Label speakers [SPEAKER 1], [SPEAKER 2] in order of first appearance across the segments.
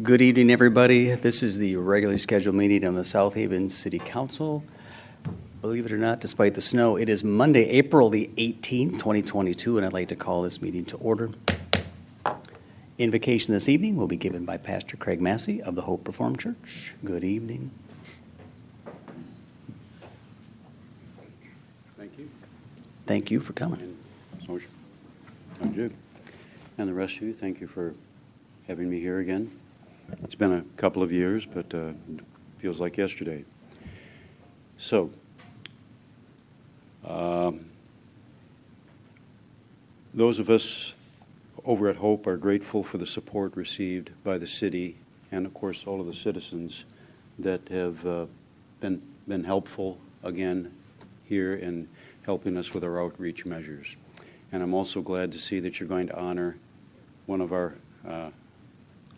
[SPEAKER 1] Good evening, everybody. This is the regularly scheduled meeting of the South Haven City Council. Believe it or not, despite the snow, it is Monday, April the 18th, 2022, and I'd like to call this meeting to order. Invocation this evening will be given by Pastor Craig Massey of the Hope Reformed Church. Good evening.
[SPEAKER 2] Thank you.
[SPEAKER 1] Thank you for coming.
[SPEAKER 2] Motion. I'm good. And the rest of you, thank you for having me here again. It's been a couple of years, but it feels like yesterday. So, those of us over at Hope are grateful for the support received by the city and, of course, all of the citizens that have been helpful, again, here in helping us with our outreach measures. And I'm also glad to see that you're going to honor one of our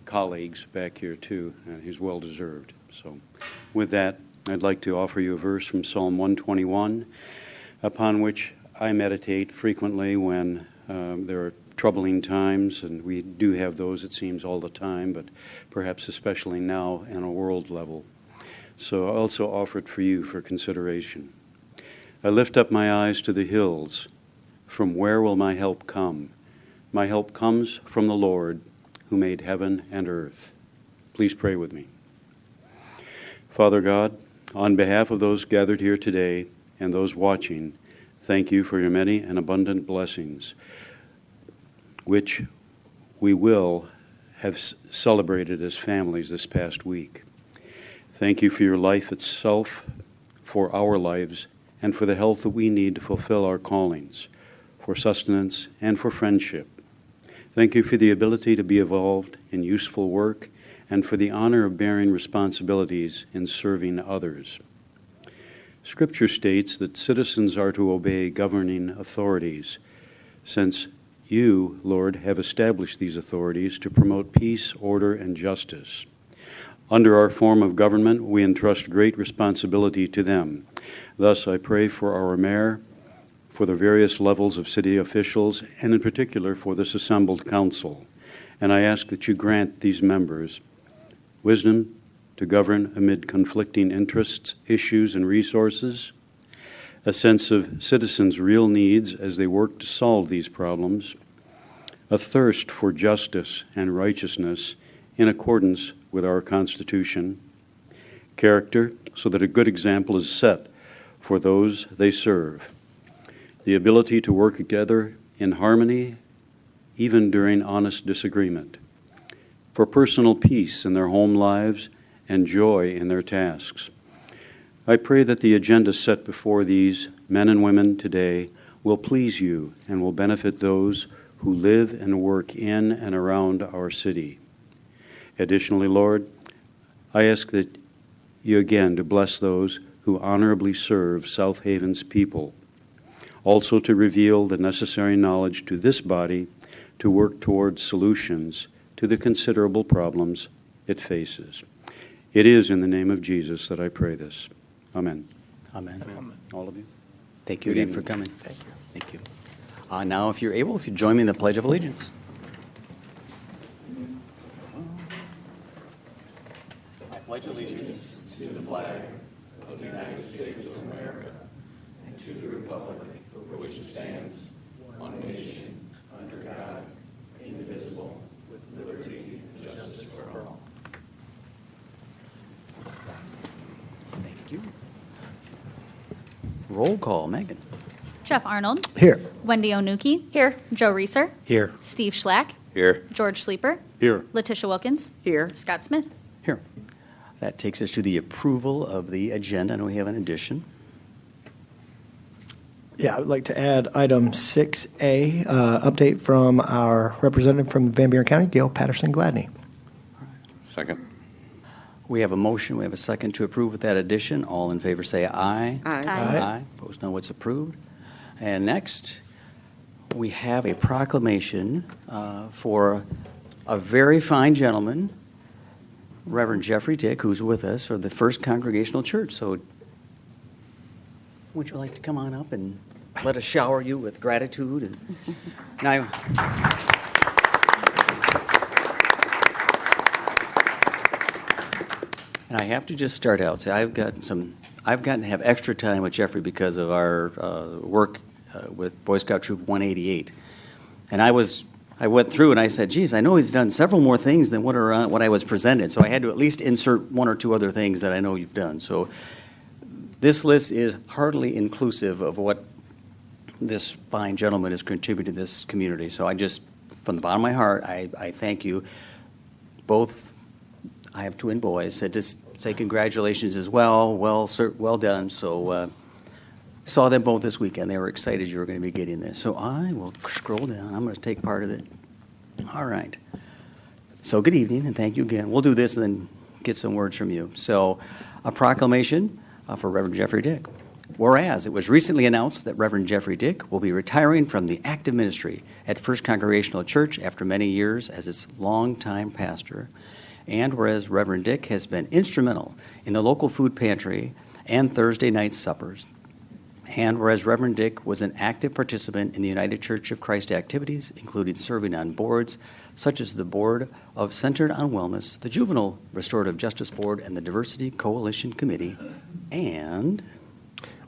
[SPEAKER 2] colleagues back here, too, and he's well-deserved. So with that, I'd like to offer you a verse from Psalm 121, upon which I meditate frequently when there are troubling times, and we do have those, it seems, all the time, but perhaps especially now on a world level. So I also offer it for you for consideration. I lift up my eyes to the hills. From where will my help come? My help comes from the Lord, who made heaven and earth. Please pray with me. Father God, on behalf of those gathered here today and those watching, thank you for your many and abundant blessings, which we will have celebrated as families this past week. Thank you for your life itself, for our lives, and for the health that we need to fulfill our callings, for sustenance and for friendship. Thank you for the ability to be involved in useful work and for the honor of bearing responsibilities in serving others. Scripture states that citizens are to obey governing authorities, since you, Lord, have established these authorities to promote peace, order, and justice. Under our form of government, we entrust great responsibility to them. Thus, I pray for our mayor, for the various levels of city officials, and in particular for this assembled council. And I ask that you grant these members wisdom to govern amid conflicting interests, issues, and resources, a sense of citizens' real needs as they work to solve these problems, a thirst for justice and righteousness in accordance with our Constitution, character so that a good example is set for those they serve, the ability to work together in harmony, even during honest disagreement, for personal peace in their home lives and joy in their tasks. I pray that the agenda set before these men and women today will please you and will benefit those who live and work in and around our city. Additionally, Lord, I ask that you again to bless those who honorably serve South Haven's people, also to reveal the necessary knowledge to this body to work towards solutions to the considerable problems it faces. It is in the name of Jesus that I pray this. Amen.
[SPEAKER 1] Amen.
[SPEAKER 2] Amen. All of you.
[SPEAKER 1] Thank you again for coming.
[SPEAKER 3] Thank you.
[SPEAKER 1] Thank you. Now, if you're able, if you join me in the Pledge of Allegiance. I pledge allegiance to the flag of the United States of America and to the republic for which it stands, one nation, under God, indivisible, with liberty and justice for all. Thank you. Roll call, Megan.
[SPEAKER 4] Jeff Arnold.
[SPEAKER 3] Here.
[SPEAKER 4] Wendy O'Nuki. Here. Joe Reeser.
[SPEAKER 3] Here.
[SPEAKER 4] Steve Schlack.
[SPEAKER 3] Here.
[SPEAKER 4] George Sleeper.
[SPEAKER 3] Here.
[SPEAKER 4] Letitia Wilkins. Here. Scott Smith.
[SPEAKER 1] Here. That takes us to the approval of the agenda, and we have an addition.
[SPEAKER 3] Yeah, I would like to add item 6A, update from our representative from Van Buren County, Gail Patterson-Gladney.
[SPEAKER 2] Second.
[SPEAKER 1] We have a motion, we have a second to approve with that addition. All in favor say aye.
[SPEAKER 4] Aye.
[SPEAKER 1] Aye. Opposed, no. It's approved. And next, we have a proclamation for a very fine gentleman, Reverend Jeffrey Dick, who's with us for the First Congregational Church. So would you like to come on up and let us shower you with gratitude? And now,
[SPEAKER 5] And I have to just start out, say I've gotten to have extra time with Jeffrey because of our work with Boy Scout Troop 188. And I went through and I said, geez, I know he's done several more things than what I was presented. So I had to at least insert one or two other things that I know you've done. So this list is hardly inclusive of what this fine gentleman has contributed to this community. So I just, from the bottom of my heart, I thank you. Both, I have twin boys, so just say congratulations as well. Well done. So saw them both this weekend. They were excited you were going to be getting this. So I will scroll down. I'm going to take part of it. All right. So good evening, and thank you again. We'll do this and then get some words from you. So a proclamation for Reverend Jeffrey Dick. Whereas it was recently announced that Reverend Jeffrey Dick will be retiring from the active ministry at First Congregational Church after many years as its longtime pastor, and whereas Reverend Dick has been instrumental in the local food pantry and Thursday night suppers, and whereas Reverend Dick was an active participant in the United Church of Christ activities, including serving on boards such as the Board of Centered on Wellness, the Juvenile Restorative Justice Board, and the Diversity Coalition Committee, and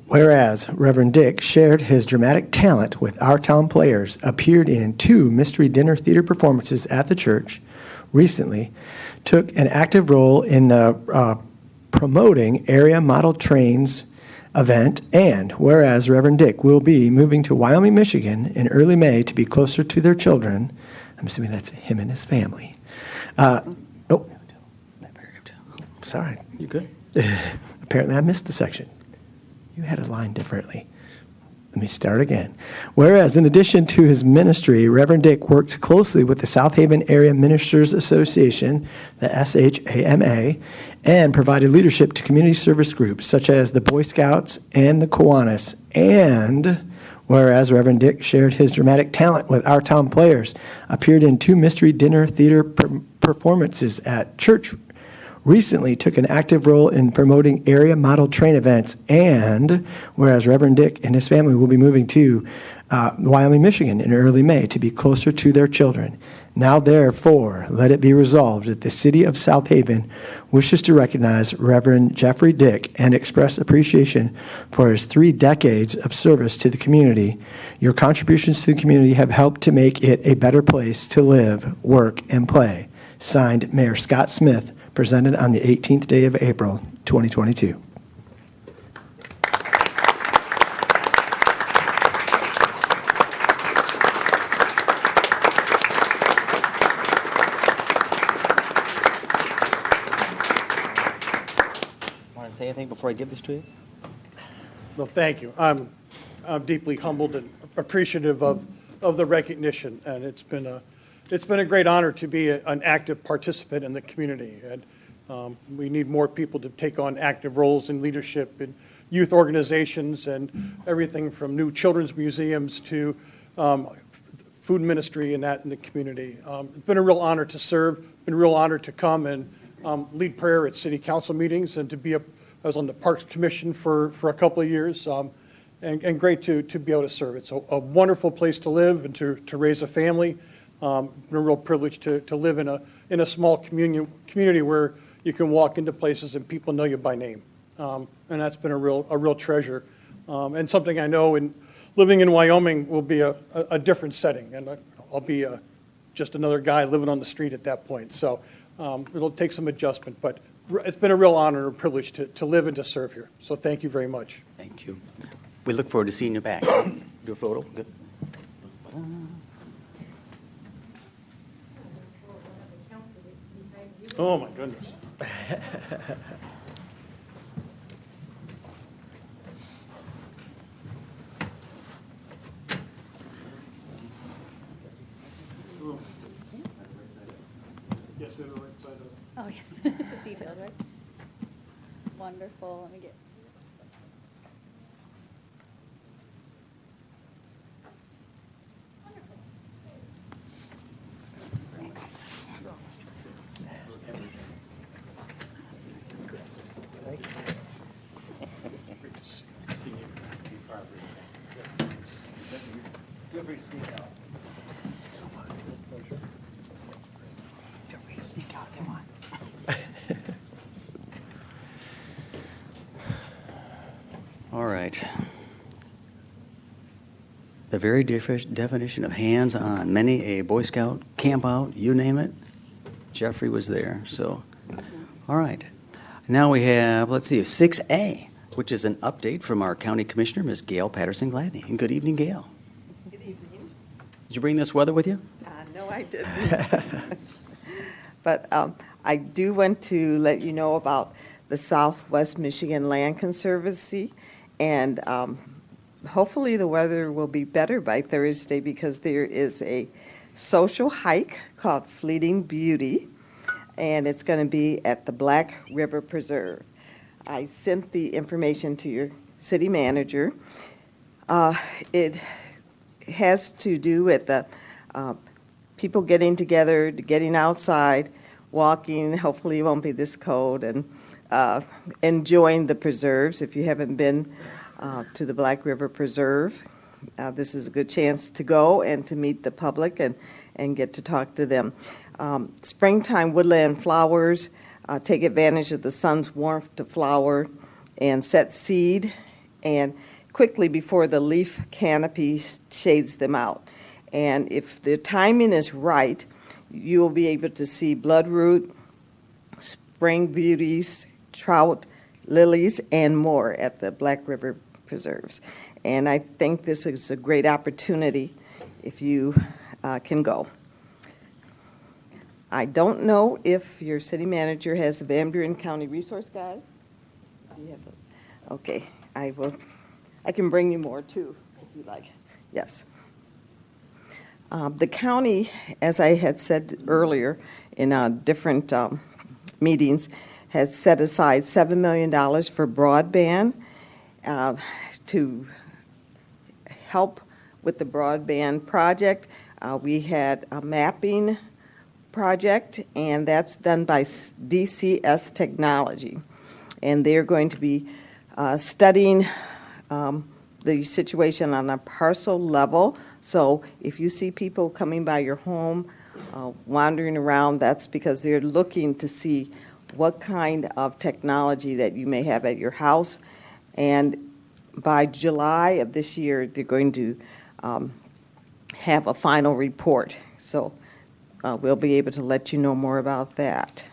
[SPEAKER 3] Whereas Reverend Dick shared his dramatic talent with our town players, appeared in 2 mystery dinner theater performances at the church, recently took an active role in the promoting area model trains event, and whereas Reverend Dick will be moving to Wyoming, Michigan in early May to be closer to their children, I'm assuming that's him and his family. Sorry.
[SPEAKER 5] you good?
[SPEAKER 3] Apparently I missed the section. You had a line differently. Let me start again. Whereas, in addition to his ministry, Reverend Dick works closely with the South Haven Area Ministers Association, the SHAMA, and provided leadership to community service groups such as the Boy Scouts and the Kiwanis. And whereas Reverend Dick shared his dramatic talent with our town players, appeared in 2 mystery dinner theater performances at church, recently took an active role in promoting area model train events, and whereas Reverend Dick and his family will be moving to Wyoming, Michigan in early May to be closer to their children. Now, therefore, let it be resolved that the City of South Haven wishes to recognize Reverend Jeffrey Dick and express appreciation for his 3 decades of service to the community. Your contributions to the community have helped to make it a better place to live, work, and play. Signed, Mayor Scott Smith, presented on the 18th day of April, 2022.
[SPEAKER 5] Want to say anything before I give this to you?
[SPEAKER 6] Well, thank you. I'm deeply humbled and appreciative of the recognition, and it's been a great honor to be an active participant in the community. And we need more people to take on active roles in leadership in youth organizations and everything from new children's museums to food ministry and that in the community. It's been a real honor to serve, been a real honor to come and lead prayer at city council meetings and to be I was on the Parks Commission for a couple of years, and great to be able to serve. It's a wonderful place to live and to raise a family. Been a real privilege to live in a small community where you can walk into places and people know you by name, and that's been a real treasure, and something I know in living in Wyoming will be a different setting, and I'll be just another guy living on the street at that point. So it'll take some adjustment, but it's been a real honor and privilege to live and to serve here. So thank you very much.
[SPEAKER 5] Thank you. We look forward to seeing you back. Do a photo. Good.
[SPEAKER 6] Oh, my goodness. Yes, we have the right side of it.
[SPEAKER 4] Oh, yes. Details, right? Wonderful. Let me get.
[SPEAKER 5] Feel free to sneak out. Feel free to sneak out if you want. All right. The very definition of hands-on. Many a Boy Scout camp out, you name it, Jeffrey was there. So, all right. Now we have, let's see, 6A, which is an update from our County Commissioner, Ms. Gail Patterson-Gladney. And good evening, Gail.
[SPEAKER 7] Good evening.
[SPEAKER 5] Did you bring this weather with you?
[SPEAKER 7] No, I didn't. But I do want to let you know about the Southwest Michigan Land Conservancy, and hopefully the weather will be better by Thursday because there is a social hike called Fleeting Beauty, and it's going to be at the Black River Preserve. I sent the information to your city manager. It has to do with the people getting together, getting outside, walking, hopefully it won't be this cold, and enjoying the preserves. If you haven't been to the Black River Preserve, this is a good chance to go and to meet the public and get to talk to them. Springtime woodland flowers take advantage of the sun's warmth to flower and set seed, and quickly before the leaf canopy shades them out. And if the timing is right, you will be able to see bloodroot, spring beauties, trout, lilies, and more at the Black River Preserves. And I think this is a great opportunity if you can go. I don't know if your city manager has a Van Buren County resource guide. Do you have those? Okay, I can bring you more too, if you like. Yes. The county, as I had said earlier in different meetings, has set aside $7 million for broadband to help with the broadband project. We had a mapping project, and that's done by DCS Technology. And they're going to be studying the situation on a parcel level. So if you see people coming by your home, wandering around, that's because they're looking to see what kind of technology that you may have at your house. And by July of this year, they're going to have a final report. So we'll be able to let you know more about that.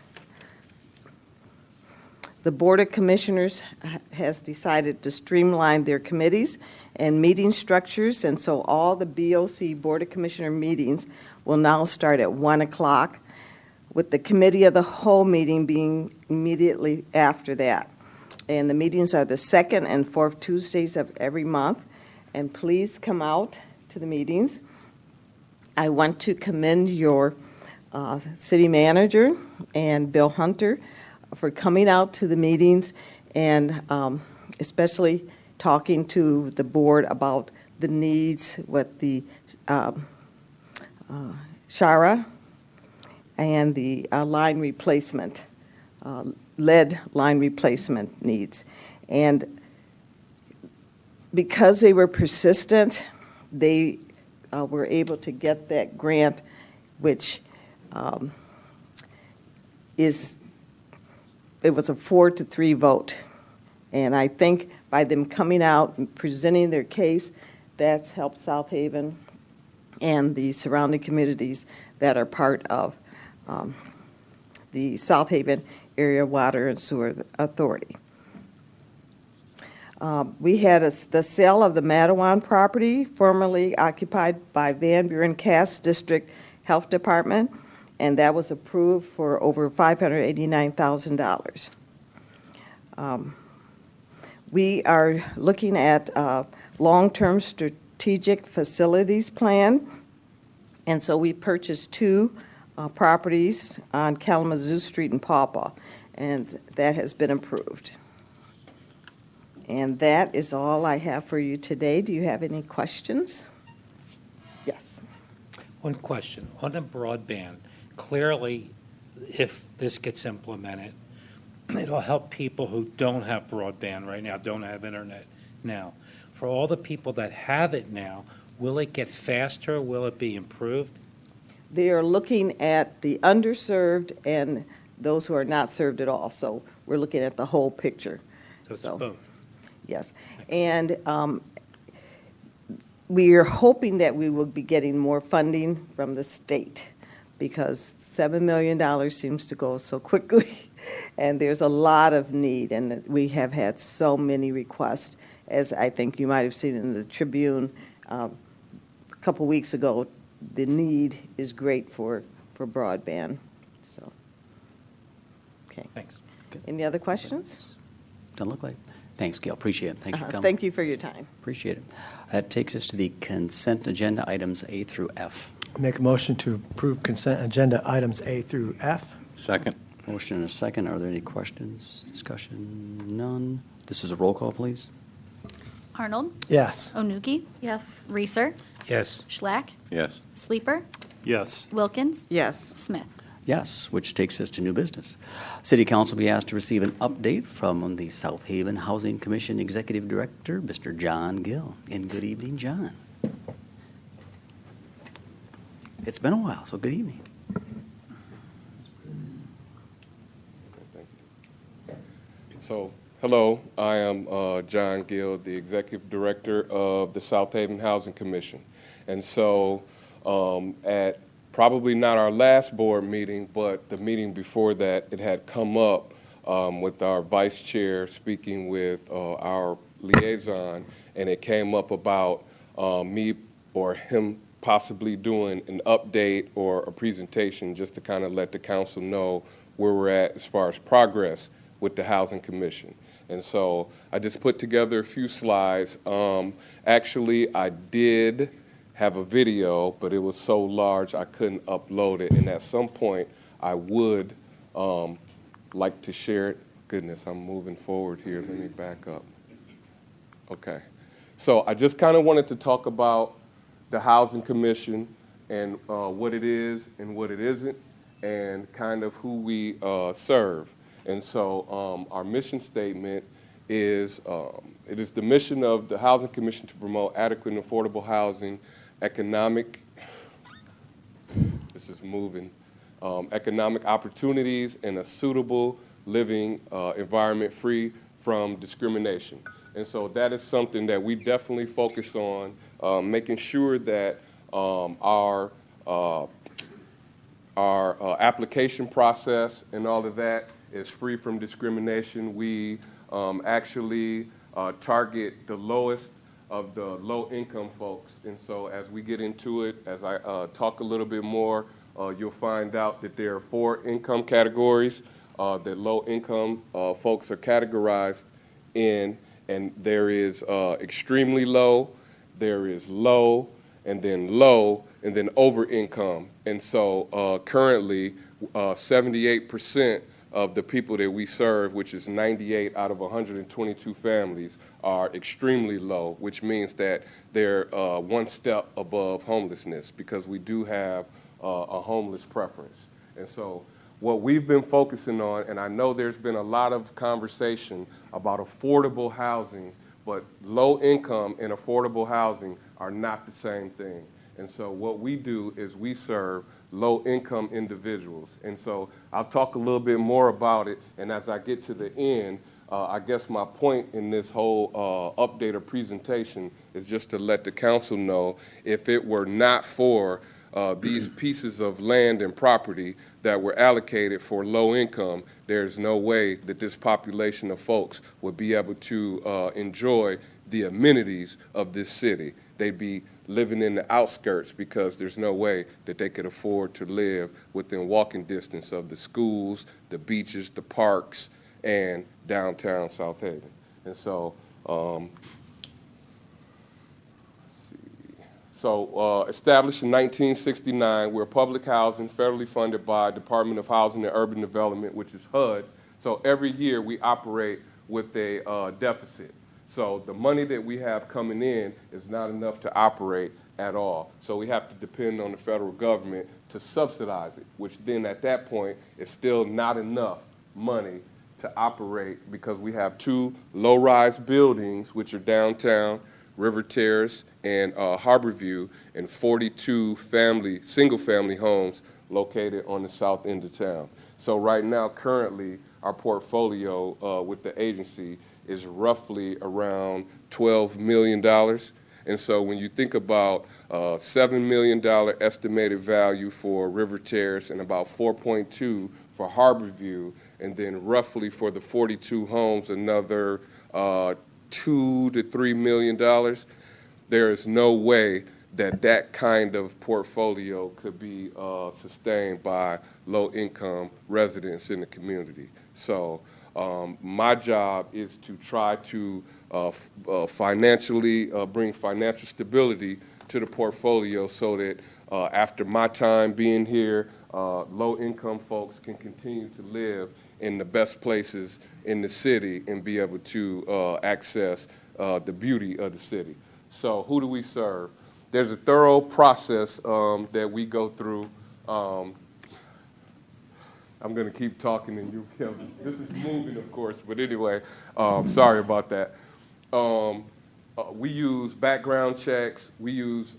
[SPEAKER 7] The Board of Commissioners has decided to streamline their committees and meeting structures, and so all the BOC Board of Commissioner meetings will now start at 1 o'clock, with the Committee of the Whole meeting being immediately after that. And the meetings are the second and fourth Tuesdays of every month, and please come out to the meetings. I want to commend your city manager and Bill Hunter for coming out to the meetings and especially talking to the board about the needs with the Shara and the line replacement, lead line replacement needs. And because they were persistent, they were able to get that grant, which it was a 4-3 vote. And I think by them coming out and presenting their case, that's helped South Haven and the surrounding communities that are part of the South Haven Area Water and Sewer Authority. We had the sale of the Matawan property, formerly occupied by Van Buren Cass District Health Department, and that was approved for over $589,000. We are looking at a long-term strategic facilities plan, and so we purchased 2 properties on Kalamazoo Street in Pawpaw, and that has been approved. And that is all I have for you today. Do you have any questions? Yes.
[SPEAKER 8] One question. On the broadband, clearly, if this gets implemented, it'll help people who don't have broadband right now, don't have internet now. For all the people that have it now, will it get faster? Will it be improved?
[SPEAKER 7] They are looking at the underserved and those who are not served at all. So we're looking at the whole picture.
[SPEAKER 8] So it's both.
[SPEAKER 7] Yes. And we are hoping that we will be getting more funding from the state because $7 million seems to go so quickly. And there's a lot of need, and we have had so many requests, as I think you might have seen in the Tribune a couple weeks ago. The need is great for broadband, so. Okay.
[SPEAKER 8] Thanks.
[SPEAKER 7] Any other questions?
[SPEAKER 5] Doesn't look like. Thanks, Gail. Appreciate it. Thanks for coming.
[SPEAKER 7] Thank you for your time.
[SPEAKER 5] Appreciate it. That takes us to the consent agenda, items A through F.
[SPEAKER 3] Make a motion to approve consent agenda items A through F.
[SPEAKER 2] Second.
[SPEAKER 5] Motion and a second. Are there any questions, discussion? None. This is a roll call, please.
[SPEAKER 4] Arnold,
[SPEAKER 3] Yes.
[SPEAKER 4] Onuki,
[SPEAKER 9] Yes.
[SPEAKER 4] Reeser,
[SPEAKER 8] Yes.
[SPEAKER 4] Schlack,
[SPEAKER 2] Yes.
[SPEAKER 4] Sleeper,
[SPEAKER 2] Yes.
[SPEAKER 4] Wilkins,
[SPEAKER 7] Yes.
[SPEAKER 4] Smith.
[SPEAKER 5] Yes, which takes us to new business. City Council will be asked to receive an update from the South Haven Housing Commission Executive Director, Mr. John Gill. And good evening, John. It's been a while, so good evening.
[SPEAKER 10] So, hello, I am John Gill, the Executive Director of the South Haven Housing Commission. And so, at probably not our last board meeting, but the meeting before that, it had come up with our vice chair speaking with our liaison, and it came up about me or him possibly doing an update or a presentation just to kind of let the council know where we're at as far as progress with the Housing Commission. And so I just put together a few slides. Actually, I did have a video, but it was so large I couldn't upload it. And at some point, I would like to share it. Goodness, I'm moving forward here. Let me back up. Okay. So I just kind of wanted to talk about the Housing Commission and what it is and what it isn't, and kind of who we serve. And so our mission statement is, it is the mission of the Housing Commission to promote adequate and affordable housing, economic opportunities, and a suitable living environment free from discrimination. And so that is something that we definitely focus on, making sure that our application process and all of that is free from discrimination. We actually target the lowest of the low-income folks. And so as we get into it, as I talk a little bit more, you'll find out that there are 4 income categories that low-income folks are categorized in. And there is extremely low, there is low, and then over income. And so currently, 78% of the people that we serve, which is 98 out of 122 families, are extremely low, which means that they're one step above homelessness, because we do have a homeless preference. And so what we've been focusing on, and I know there's been a lot of conversation about affordable housing, but low income and affordable housing are not the same thing. And so what we do is we serve low-income individuals. And so I'll talk a little bit more about it, and as I get to the end, I guess my point in this whole update or presentation is just to let the council know, if it were not for these pieces of land and property that were allocated for low income, there's no way that this population of folks would be able to enjoy the amenities of this city. They'd be living in the outskirts because there's no way that they could afford to live within walking distance of the schools, the beaches, the parks, and downtown South Haven. And so, established in 1969, we're public housing federally funded by Department of Housing and Urban Development, which is HUD. So every year we operate with a deficit. So the money that we have coming in is not enough to operate at all. So we have to depend on the federal government to subsidize it, which then at that point is still not enough money to operate, because we have 2 low-rise buildings, which are downtown, River Terrace and Harborview, and 42 single-family homes located on the south end of town. So right now, currently, our portfolio with the agency is roughly around $12 million. And so when you think about $7 million estimated value for River Terrace and about 4.2 for Harborview, and then roughly for the 42 homes, another $2 to $3 million, there is no way that that kind of portfolio could be sustained by low-income residents in the community. So my job is to try to financially bring financial stability to the portfolio so that after my time being here, low-income folks can continue to live in the best places in the city and be able to access the beauty of the city. So who do we serve? There's a thorough process that we go through. I'm going to keep talking and you kill this. This is moving, of course, but anyway, sorry about that. We use background checks, we use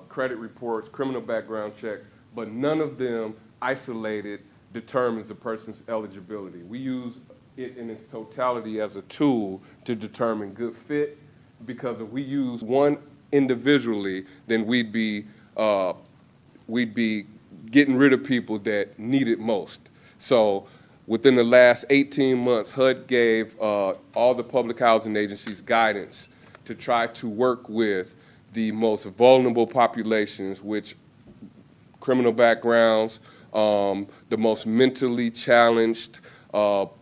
[SPEAKER 10] credit reports, criminal background checks, but none of them isolated determines a person's eligibility. We use it in its totality as a tool to determine good fit, because if we use one individually, then we'd be getting rid of people that need it most. So within the last 18 months, HUD gave all the public housing agencies guidance to try to work with the most vulnerable populations, which criminal backgrounds, the most mentally challenged,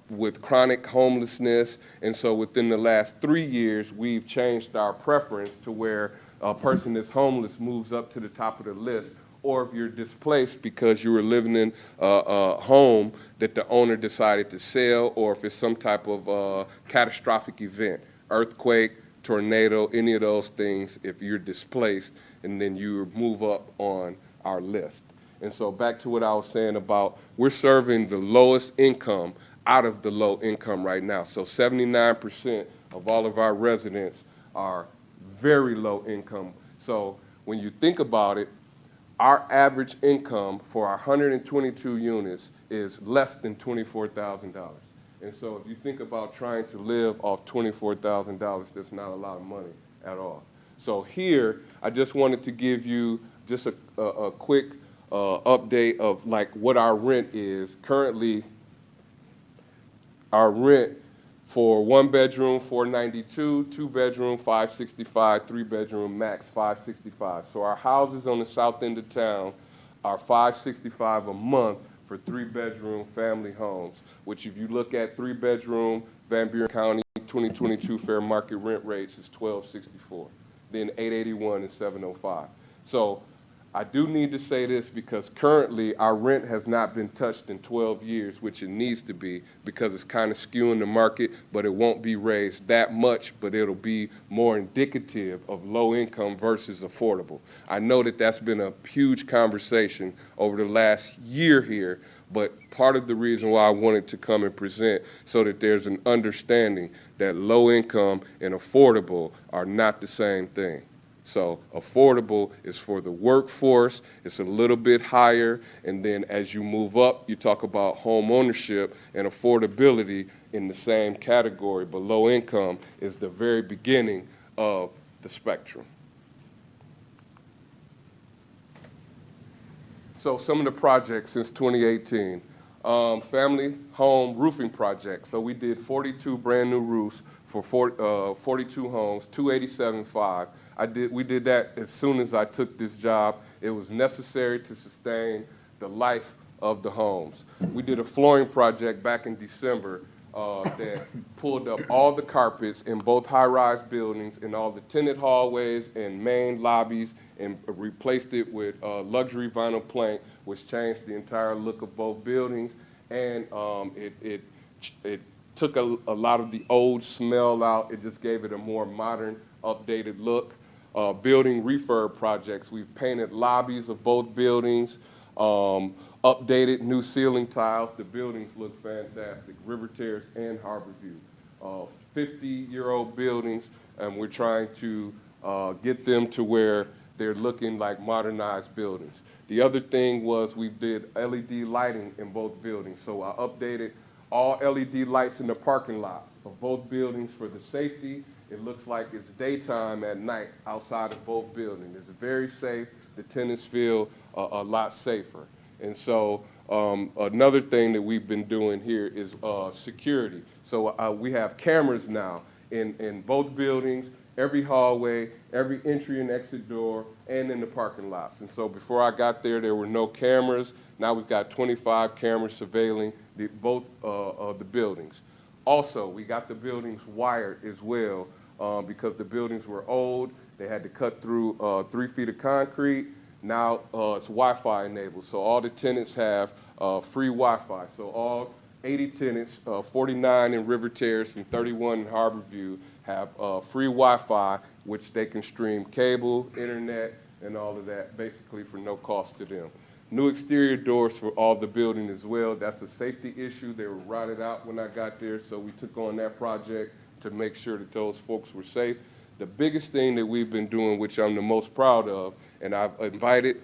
[SPEAKER 10] with chronic homelessness. And so within the last 3 years, we've changed our preference to where a person that's homeless moves up to the top of the list, or if you're displaced because you were living in a home that the owner decided to sell, or if it's some type of catastrophic event, earthquake, tornado, any of those things, if you're displaced, and then you move up on our list. And so back to what I was saying about we're serving the lowest income out of the low income right now. So 79% of all of our residents are very low income. So when you think about it, our average income for our 122 units is less than $24,000. And so if you think about trying to live off $24,000, that's not a lot of money at all. So here, I just wanted to give you just a quick update of like what our rent is. Currently, our rent for 1 bedroom, $492, 2 bedroom, $565, 3 bedroom, max $565. So our houses on the south end of town are $565 a month for 3 bedroom family homes, which if you look at 3 bedroom Van Buren County 2022 fair market rent rates is $1,264, then $881 and $705. So I do need to say this because currently our rent has not been touched in 12 years, which it needs to be because it's kind of skewing the market, but it won't be raised that much, but it'll be more indicative of low income versus affordable. I know that that's been a huge conversation over the last year here, but part of the reason why I wanted to come and present so that there's an understanding that low income and affordable are not the same thing. So affordable is for the workforce, it's a little bit higher, and then as you move up, you talk about home ownership and affordability in the same category, but low income is the very beginning of the spectrum. So some of the projects since 2018, family home roofing projects. So we did 42 brand new roofs for 42 homes, 287.5. We did that as soon as I took this job. It was necessary to sustain the life of the homes. We did a flooring project back in December that pulled up all the carpets in both high-rise buildings in all the tenant hallways and main lobbies and replaced it with luxury vinyl plank, which changed the entire look of both buildings. And it took a lot of the old smell out. It just gave it a more modern, updated look. Building refurb projects. We've painted lobbies of both buildings, updated new ceiling tiles. The buildings look fantastic, River Terrace and Harborview. 50-year-old buildings, and we're trying to get them to where they're looking like modernized buildings. The other thing was we did LED lighting in both buildings. So I updated all LED lights in the parking lots. of both buildings for the safety. It looks like it's daytime at night outside of both buildings. It's very safe. The tenants feel a lot safer. And so another thing that we've been doing here is security. So we have cameras now in both buildings, every hallway, every entry and exit door, and in the parking lots. And so before I got there were no cameras. Now we've got 25 cameras surveilling both of the buildings. Also, we got the buildings wired as well because the buildings were old. They had to cut through 3 feet of concrete. Now it's Wi-Fi enabled. So all the tenants have free Wi-Fi. So all 80 tenants, 49 in River Terrace and 31 in Harborview, have free Wi-Fi, which they can stream cable, internet, and all of that, basically for no cost to them. New exterior doors for all the building as well. That's a safety issue. They were rotted out when I got there, so we took on that project to make sure that those folks were safe. The biggest thing that we've been doing, which I'm the most proud of, and I've invited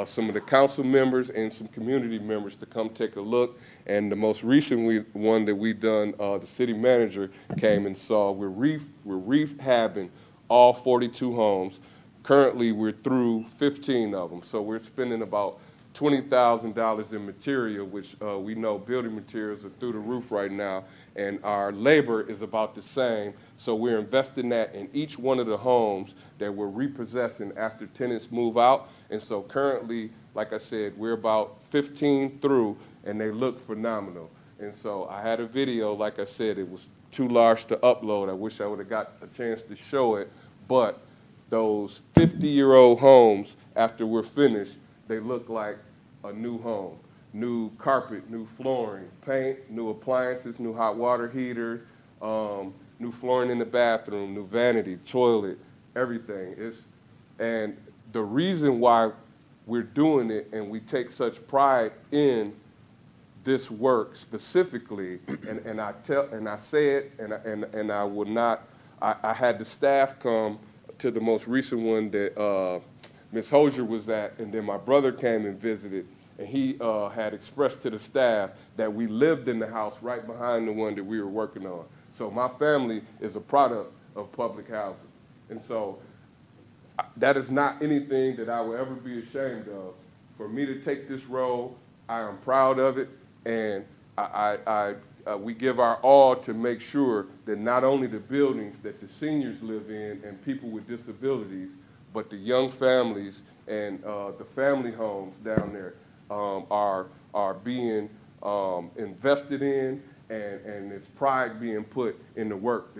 [SPEAKER 10] some of the council members and some community members to come take a look. And the most recent one that we've done, the city manager came and saw. We're rehabbing all 42 homes. Currently, we're through 15 of them. So we're spending about $20,000 in material, which we know building materials are through the roof right now, and our labor is about the same. So we're investing that in each one of the homes that we're repossessing after tenants move out. And so currently, like I said, we're about 15 through, and they look phenomenal. And so I had a video, like I said, it was too large to upload. I wish I would have got a chance to show it, but those 50-year-old homes, after we're finished, they look like a new home. New carpet, new flooring, paint, new appliances, new hot water heaters, new flooring in the bathroom, new vanity, toilet, everything. And the reason why we're doing it and we take such pride in this work specifically, and I say it, and I would not. I had the staff come to the most recent one that Ms. Hosier was at, and then my brother came and visited, and he had expressed to the staff that we lived in the house right behind the one that we were working on. So my family is a product of public housing. And so that is not anything that I will ever be ashamed of. For me to take this role, I am proud of it, and we give our all to make sure that not only the buildings that the seniors live in and people with disabilities, but the young families and the family homes down there are being invested in, and there's pride being put in the work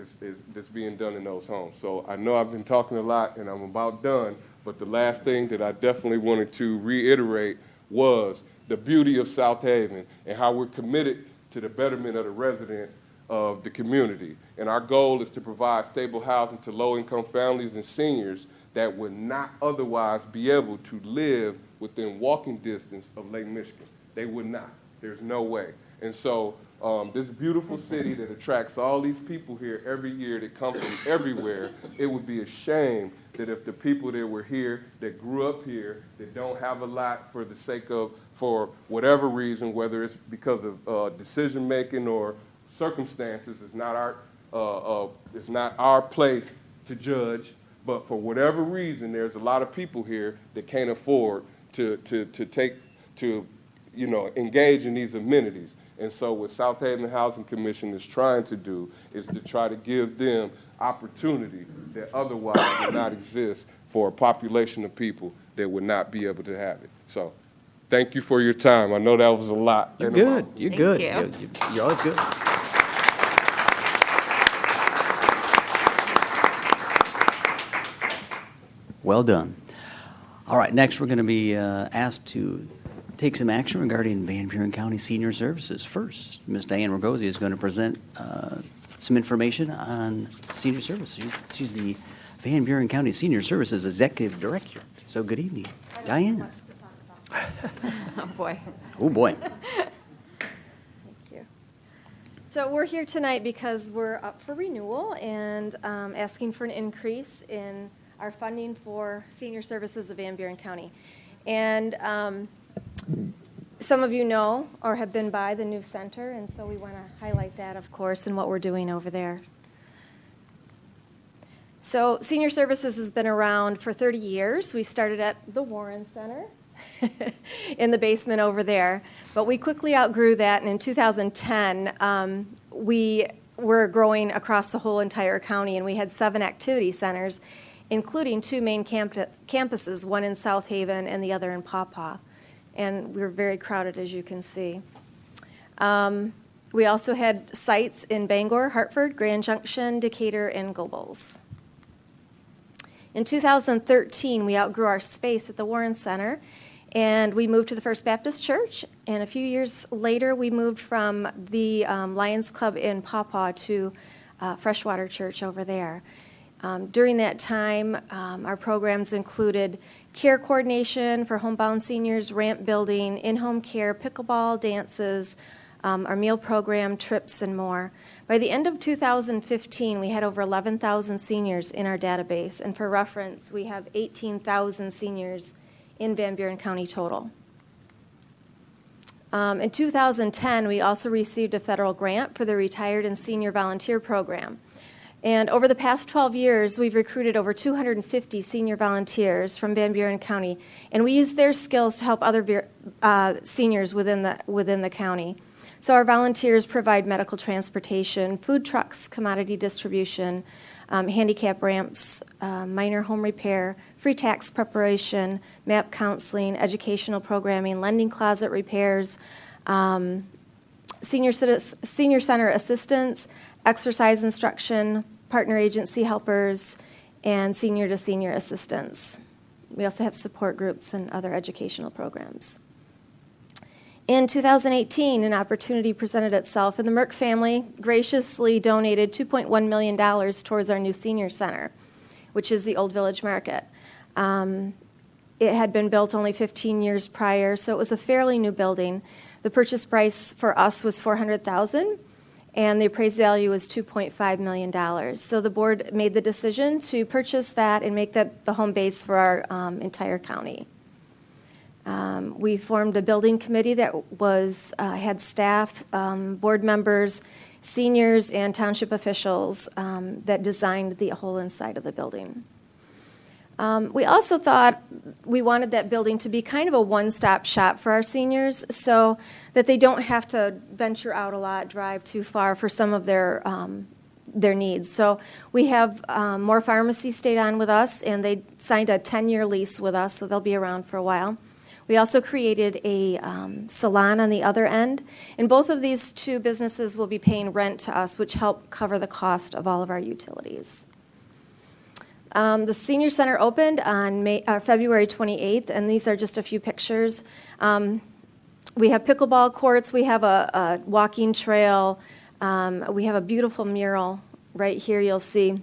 [SPEAKER 10] that's being done in those homes. So I know I've been talking a lot, and I'm about done, but the last thing that I definitely wanted to reiterate was the beauty of South Haven and how we're committed to the betterment of the residents of the community. And our goal is to provide stable housing to low-income families and seniors that would not otherwise be able to live within walking distance of Lake Michigan. They would not. There's no way. And so this beautiful city that attracts all these people here every year that come from everywhere, it would be a shame that if the people that were here, that grew up here, that don't have a lot for the sake of, for whatever reason, whether it's because of decision-making or circumstances, it's not our place to judge. But for whatever reason, there's a lot of people here that can't afford to engage in these amenities. And so what South Haven Housing Commission is trying to do is to try to give them opportunity that otherwise would not exist for a population of people that would not be able to have it. So thank you for your time. I know that was a lot.
[SPEAKER 5] You're good. You're
[SPEAKER 4] Thank
[SPEAKER 5] good.
[SPEAKER 4] you.
[SPEAKER 5] You're always good. Well done. All right, next we're going to be asked to take some action regarding Van Buren County Senior Services. First, Ms. Diane Ragosi is going to present some information on senior services. She's the Van Buren County Senior Services Executive Director. So good evening, Diane.
[SPEAKER 4] Oh, boy.
[SPEAKER 5] Oh, boy.
[SPEAKER 4] Thank you. So we're here tonight because we're up for renewal and asking for an increase in our funding for senior services of Van Buren County. And Some of you know or have been by the new center, and so we want to highlight that, of course, and what we're doing over there. So Senior Services has been around for 30 years. We started at the Warren Center in the basement over there, but we quickly outgrew that, and in 2010, we were growing across the whole entire county, and we had 7 activity centers, including 2 main campuses, one in South Haven and the other in Pawpaw. And we were very crowded, as you can see. We also had sites in Bangor, Hartford, Grand Junction, Decatur, and Gobles. In 2013, we outgrew our space at the Warren Center, and we moved to the First Baptist Church. And a few years later, we moved from the Lions Club in Pawpaw to Freshwater Church over there. During that time, our programs included care coordination for homebound seniors, ramp building, in-home care, pickleball, dances, our meal program, trips, and more. By the end of 2015, we had over 11,000 seniors in our database, and for reference, we have 18,000 seniors in Van Buren County total. In 2010, we also received a federal grant for the Retired and Senior Volunteer Program. And over the past 12 years, we've recruited over 250 senior volunteers from Van Buren County, and we use their skills to help other seniors within the county. So our volunteers provide medical transportation, food trucks, commodity distribution, handicap ramps, minor home repair, free tax preparation, MAP counseling, educational programming, lending closet repairs, senior center assistance, exercise instruction, partner agency helpers, and senior-to-senior assistance. We also have support groups and other educational programs. In 2018, an opportunity presented itself, and the Merck family graciously donated $2.1 million towards our new senior center, which is the Old Village Market. It had been built only 15 years prior, so it was a fairly new building. The purchase price for us was $400,000, and the appraised value was $2.5 million. So the board made the decision to purchase that and make that the home base for our entire county. We formed a building committee that had staff, board members, seniors, and township officials that designed the whole inside of the building. We also thought we wanted that building to be kind of a one-stop shop for our seniors so that they don't have to venture out a lot, drive too far for some of their needs. So we have More Pharmacy stayed on with us, and they signed a 10-year lease with us, so they'll be around for a while. We also created a salon on the other end, and both of these 2 businesses will be paying rent to us, which help cover the cost of all of our utilities. The Senior Center opened on February 28th, and these are just a few pictures. We have pickleball courts, we have a walking trail, we have a beautiful mural right here you'll see.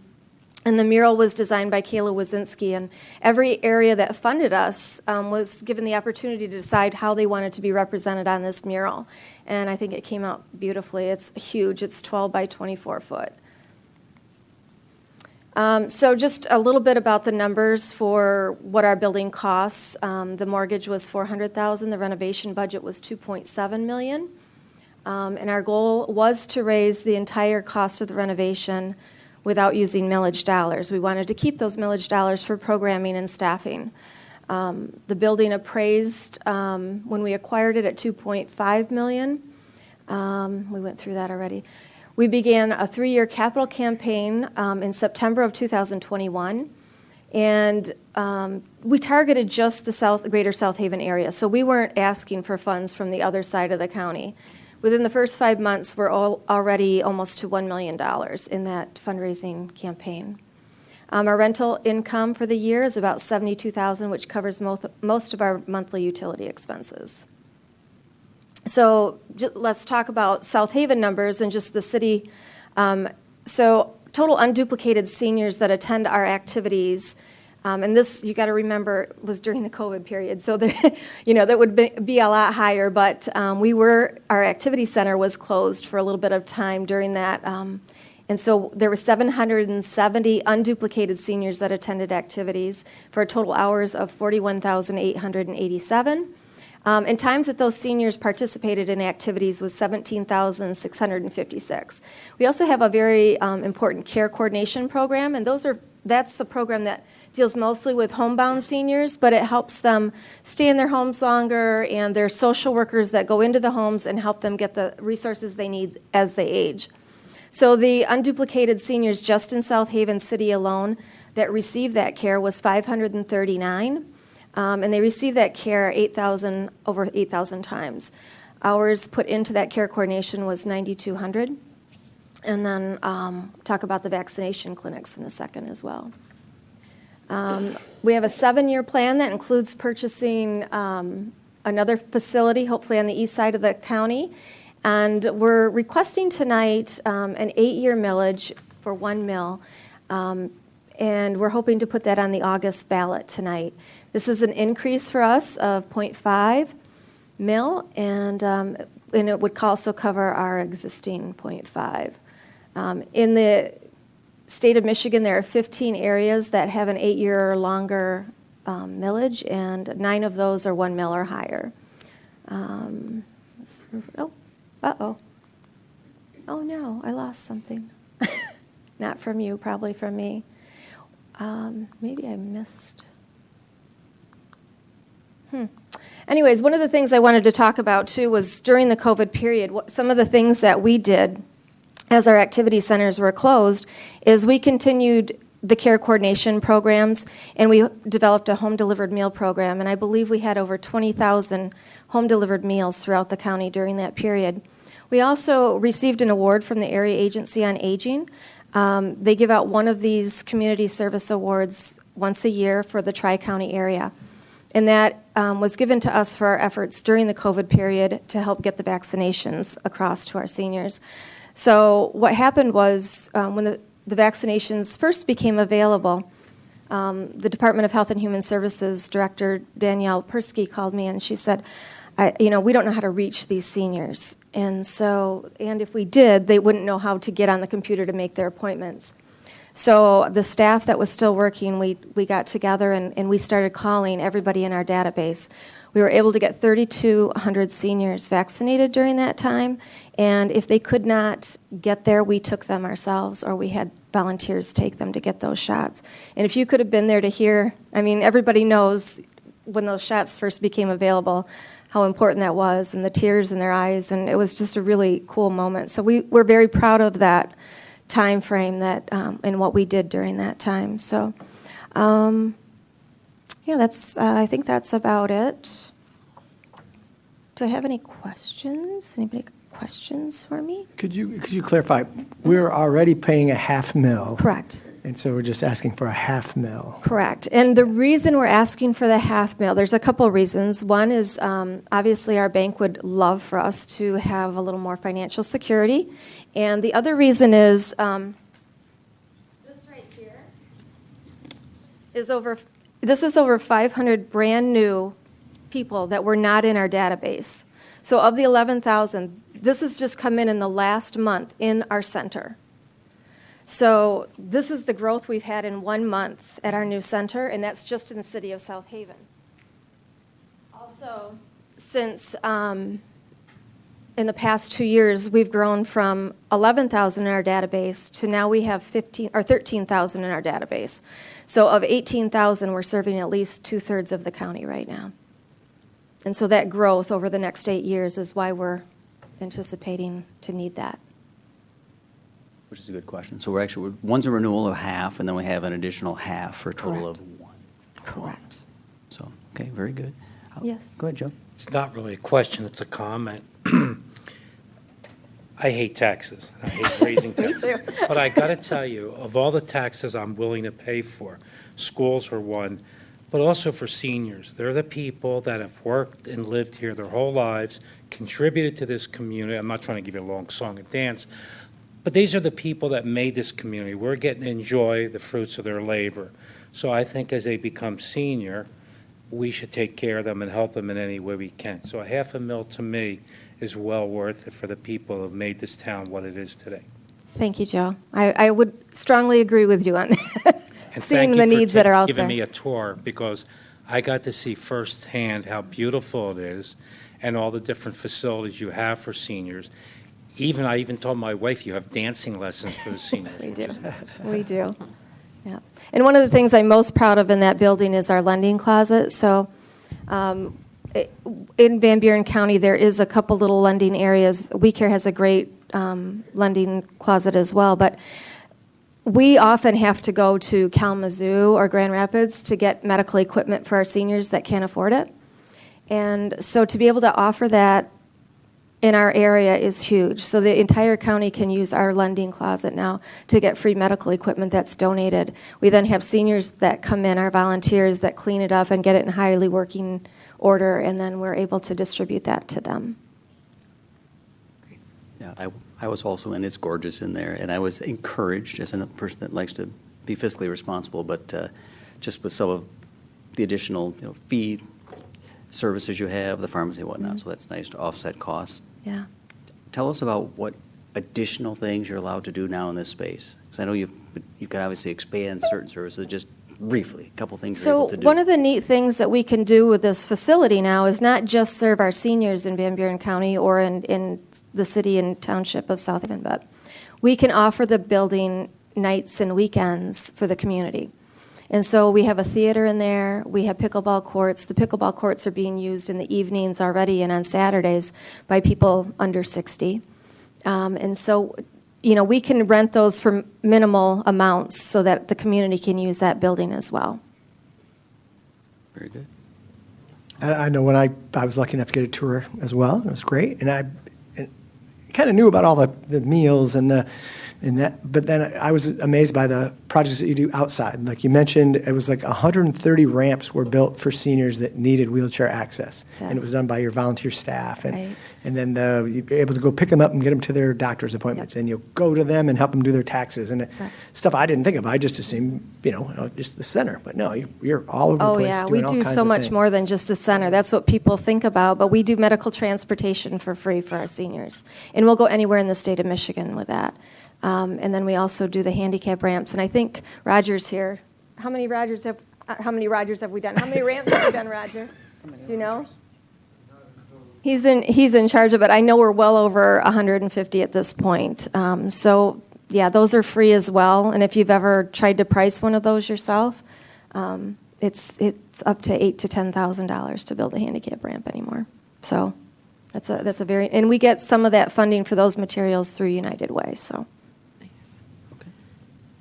[SPEAKER 4] And the mural was designed by Kayla Wazinski, and every area that funded us was given the opportunity to decide how they wanted to be represented on this mural. And I think it came out beautifully. It's huge. It's 12 by 24 foot. So just a little bit about the numbers for what our building costs. The mortgage was $400,000. The renovation budget was $2.7 million. And our goal was to raise the entire cost of the renovation without using millage dollars. We wanted to keep those millage dollars for programming and staffing. The building appraised when we acquired it at $2.5 million. We went through that already. We began a 3-year capital campaign in September of 2021, and we targeted just the greater South Haven area, so we weren't asking for funds from the other side of the county. Within the first 5 months, we're already almost to $1 million in that fundraising campaign. Our rental income for the year is about $72,000, which covers most of our monthly utility expenses. So let's talk about South Haven numbers and just the city. So total unduplicated seniors that attend our activities, and this, you got to remember, was during the COVID period, so that would be a lot higher, but our activity center was closed for a little bit of time during that, and so there were 770 unduplicated seniors that attended activities for a total hours of 41,887. And times that those seniors participated in activities was 17,656. We also have a very important care coordination program, and that's a program that deals mostly with homebound seniors, but it helps them stay in their homes longer, and there's social workers that go into the homes and help them get the resources they need as they age. So the unduplicated seniors just in South Haven City alone that received that care was 539, and they received that care over 8,000 times. Hours put into that care coordination was 9,200. And then talk about the vaccination clinics in a second as well. We have a 7-year plan that includes purchasing another facility, hopefully on the east side of the county. And we're requesting tonight an 8-year millage for 1 mill. And we're hoping to put that on the August ballot tonight. This is an increase for us of 0.5 mill, and it would also cover our existing 0.5. In the state of Michigan, there are 15 areas that have an 8-year or longer millage, and 9 of those are 1 mill or higher. Oh no, I lost something. Not from you, probably from me. Maybe I missed. Anyways, one of the things I wanted to talk about, too, was during the COVID period, some of the things that we did as our activity centers were closed is we continued the care coordination programs, and we developed a home-delivered meal program, and I believe we had over 20,000 home-delivered meals throughout the county during that period. We also received an award from the Area Agency on Aging. They give out one of these community service awards once a year for the Tri-County area. And that was given to us for our efforts during the COVID period to help get the vaccinations across to our seniors. So what happened was when the vaccinations first became available, the Department of Health and Human Services Director Danielle Persky called me and she said, we don't know how to reach these seniors. And if we did, they wouldn't know how to get on the computer to make their appointments. So the staff that was still working, we got together and we started calling everybody in our database. We were able to get 3,200 seniors vaccinated during that time, and if they could not get there, we took them ourselves, or we had volunteers take them to get those shots. And if you could have been there to hear, everybody knows when those shots first became available, how important that was, and the tears in their eyes, and it was just a really cool moment. So we're very proud of that time frame and what we did during that time. So, I think that's about it. Do I have any questions? Anybody got questions for me?
[SPEAKER 3] Could you clarify? We're already paying a half mill.
[SPEAKER 4] Correct.
[SPEAKER 3] And so we're just asking for a half mill.
[SPEAKER 4] Correct. And the reason we're asking for the half mill, there's a couple of reasons. One is obviously our bank would love for us to have a little more financial security. And the other reason is this right here is over 500 brand new people that were not in our database. So of the 11,000, this has just come in the last month in our center. So this is the growth we've had in 1 month at our new center, and that's just in the city of South Haven. Also, since in the past 2 years, we've grown from 11,000 in our database to now we have 13,000 in our database. So of 18,000, we're serving at least 2/3 of the county right now. And so that growth over the next 8 years is why we're anticipating to need that.
[SPEAKER 5] Which is a good question. So one's a renewal of half, and then we have an additional half for a total of 1.
[SPEAKER 4] Correct.
[SPEAKER 5] So, okay, very good.
[SPEAKER 4] Yes.
[SPEAKER 5] Go ahead, Joe.
[SPEAKER 8] It's not really a question, it's a comment. I hate taxes. I hate raising taxes. But I got to tell you, of all the taxes I'm willing to pay for, schools are one, but also for seniors. They're the people that have worked and lived here their whole lives, contributed to this community. I'm not trying to give you a long song and dance, but these are the people that made this community. We're getting to enjoy the fruits of their labor. So I think as they become senior, we should take care of them and help them in any way we can. So a half a mil to me is well worth it for the people who have made this town what it is today.
[SPEAKER 4] Thank you, Joe. I would strongly agree with you on that.
[SPEAKER 8] And
[SPEAKER 4] Seeing
[SPEAKER 8] thank
[SPEAKER 4] the
[SPEAKER 8] you
[SPEAKER 4] needs
[SPEAKER 8] for
[SPEAKER 4] that are out
[SPEAKER 8] giving
[SPEAKER 4] there.
[SPEAKER 8] me a tour, because I got to see firsthand how beautiful it is and all the different facilities you have for seniors. I even told my wife you have dancing lessons for the seniors.
[SPEAKER 4] We
[SPEAKER 8] which
[SPEAKER 4] do.
[SPEAKER 8] is nice.
[SPEAKER 4] We do. Yeah. And one of the things I'm most proud of in that building is our lending closet. So in Van Buren County, there is a couple little lending areas. WeCare has a great lending closet as well. But we often have to go to Kalamazoo or Grand Rapids to get medical equipment for our seniors that can't afford it. And so to be able to offer that in our area is huge. So the entire county can use our lending closet now to get free medical equipment that's donated. We then have seniors that come in, our volunteers, that clean it up and get it in highly working order, and then we're able to distribute that to them.
[SPEAKER 5] Yeah, I was also, and it's gorgeous in there, and I was encouraged as a person that likes to be fiscally responsible, but just with some of the additional, feed services you have, the pharmacy and whatnot, so that's nice to offset costs.
[SPEAKER 4] Yeah.
[SPEAKER 5] Tell us about what additional things you're allowed to do now in this space, because I know you can obviously expand certain services, just briefly, a couple things you're able to do.
[SPEAKER 4] So one of the neat things that we can do with this facility now is not just serve our seniors in Van Buren County or in the city and township of South Haven, but we can offer the building nights and weekends for the community. And so we have a theater in there, we have pickleball courts. The pickleball courts are being used in the evenings already and on Saturdays by people under 60. And so, we can rent those for minimal amounts so that the community can use that building as well.
[SPEAKER 5] Very good.
[SPEAKER 3] I know when I was lucky enough to get a tour as well. It was great, and I kind of knew about all the meals and that. But then I was amazed by the projects that you do outside. Like you mentioned, it was like 130 ramps were built for seniors that needed wheelchair access, and it was done by your volunteer staff. And
[SPEAKER 4] Right.
[SPEAKER 3] and then you're able to go pick them up and get them to their doctor's appointments, and you'll go to them and help them do their taxes and stuff I didn't think of. I just assumed, just the center. But no, you're all over the
[SPEAKER 4] Oh,
[SPEAKER 3] place.
[SPEAKER 4] yeah,
[SPEAKER 3] doing
[SPEAKER 4] we
[SPEAKER 3] all
[SPEAKER 4] do
[SPEAKER 3] kinds
[SPEAKER 4] so
[SPEAKER 3] of
[SPEAKER 4] much
[SPEAKER 3] things.
[SPEAKER 4] more than just the center. That's what people think about, but we do medical transportation for free for our seniors. And we'll go anywhere in the state of Michigan with that. And then we also do the handicap ramps. And I think Roger's here. How many Rogers have we done? How many ramps have we done, Roger? Do you know? He's in charge of it. I know we're well over 150 at this point. So yeah, those are free as well. And if you've ever tried to price one of those yourself, it's up to $8,000 to $10,000 to build a handicap ramp anymore. So that's a very, and we get some of that funding for those materials through United Way. So.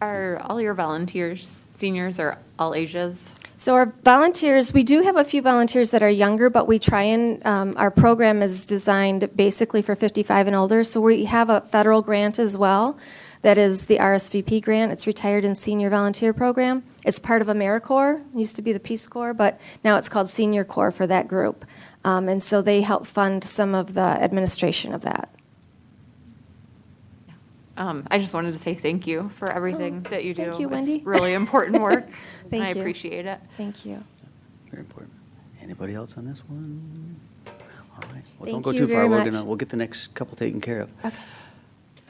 [SPEAKER 9] Are all your volunteers seniors or all ages?
[SPEAKER 4] So our volunteers, we do have a few volunteers that are younger, but we try and, our program is designed basically for 55 and older. So we have a federal grant as well. That is the RSVP grant. It's Retired and Senior Volunteer Program. It's part of AmeriCorps. It used to be the Peace Corps, but now it's called Senior Corps for that group. And so they help fund some of the administration of that.
[SPEAKER 9] I just wanted to say thank you for everything that you do.
[SPEAKER 4] Thank you, Wendy.
[SPEAKER 9] It's really important work,
[SPEAKER 4] Thank
[SPEAKER 9] and I
[SPEAKER 4] you.
[SPEAKER 9] appreciate it.
[SPEAKER 4] Thank you.
[SPEAKER 5] Very important. Anybody else on this one? All right. Well,
[SPEAKER 4] Thank
[SPEAKER 5] don't go
[SPEAKER 4] you
[SPEAKER 5] too far.
[SPEAKER 4] very much.
[SPEAKER 5] We'll get the next couple taken care of.
[SPEAKER 4] Okay.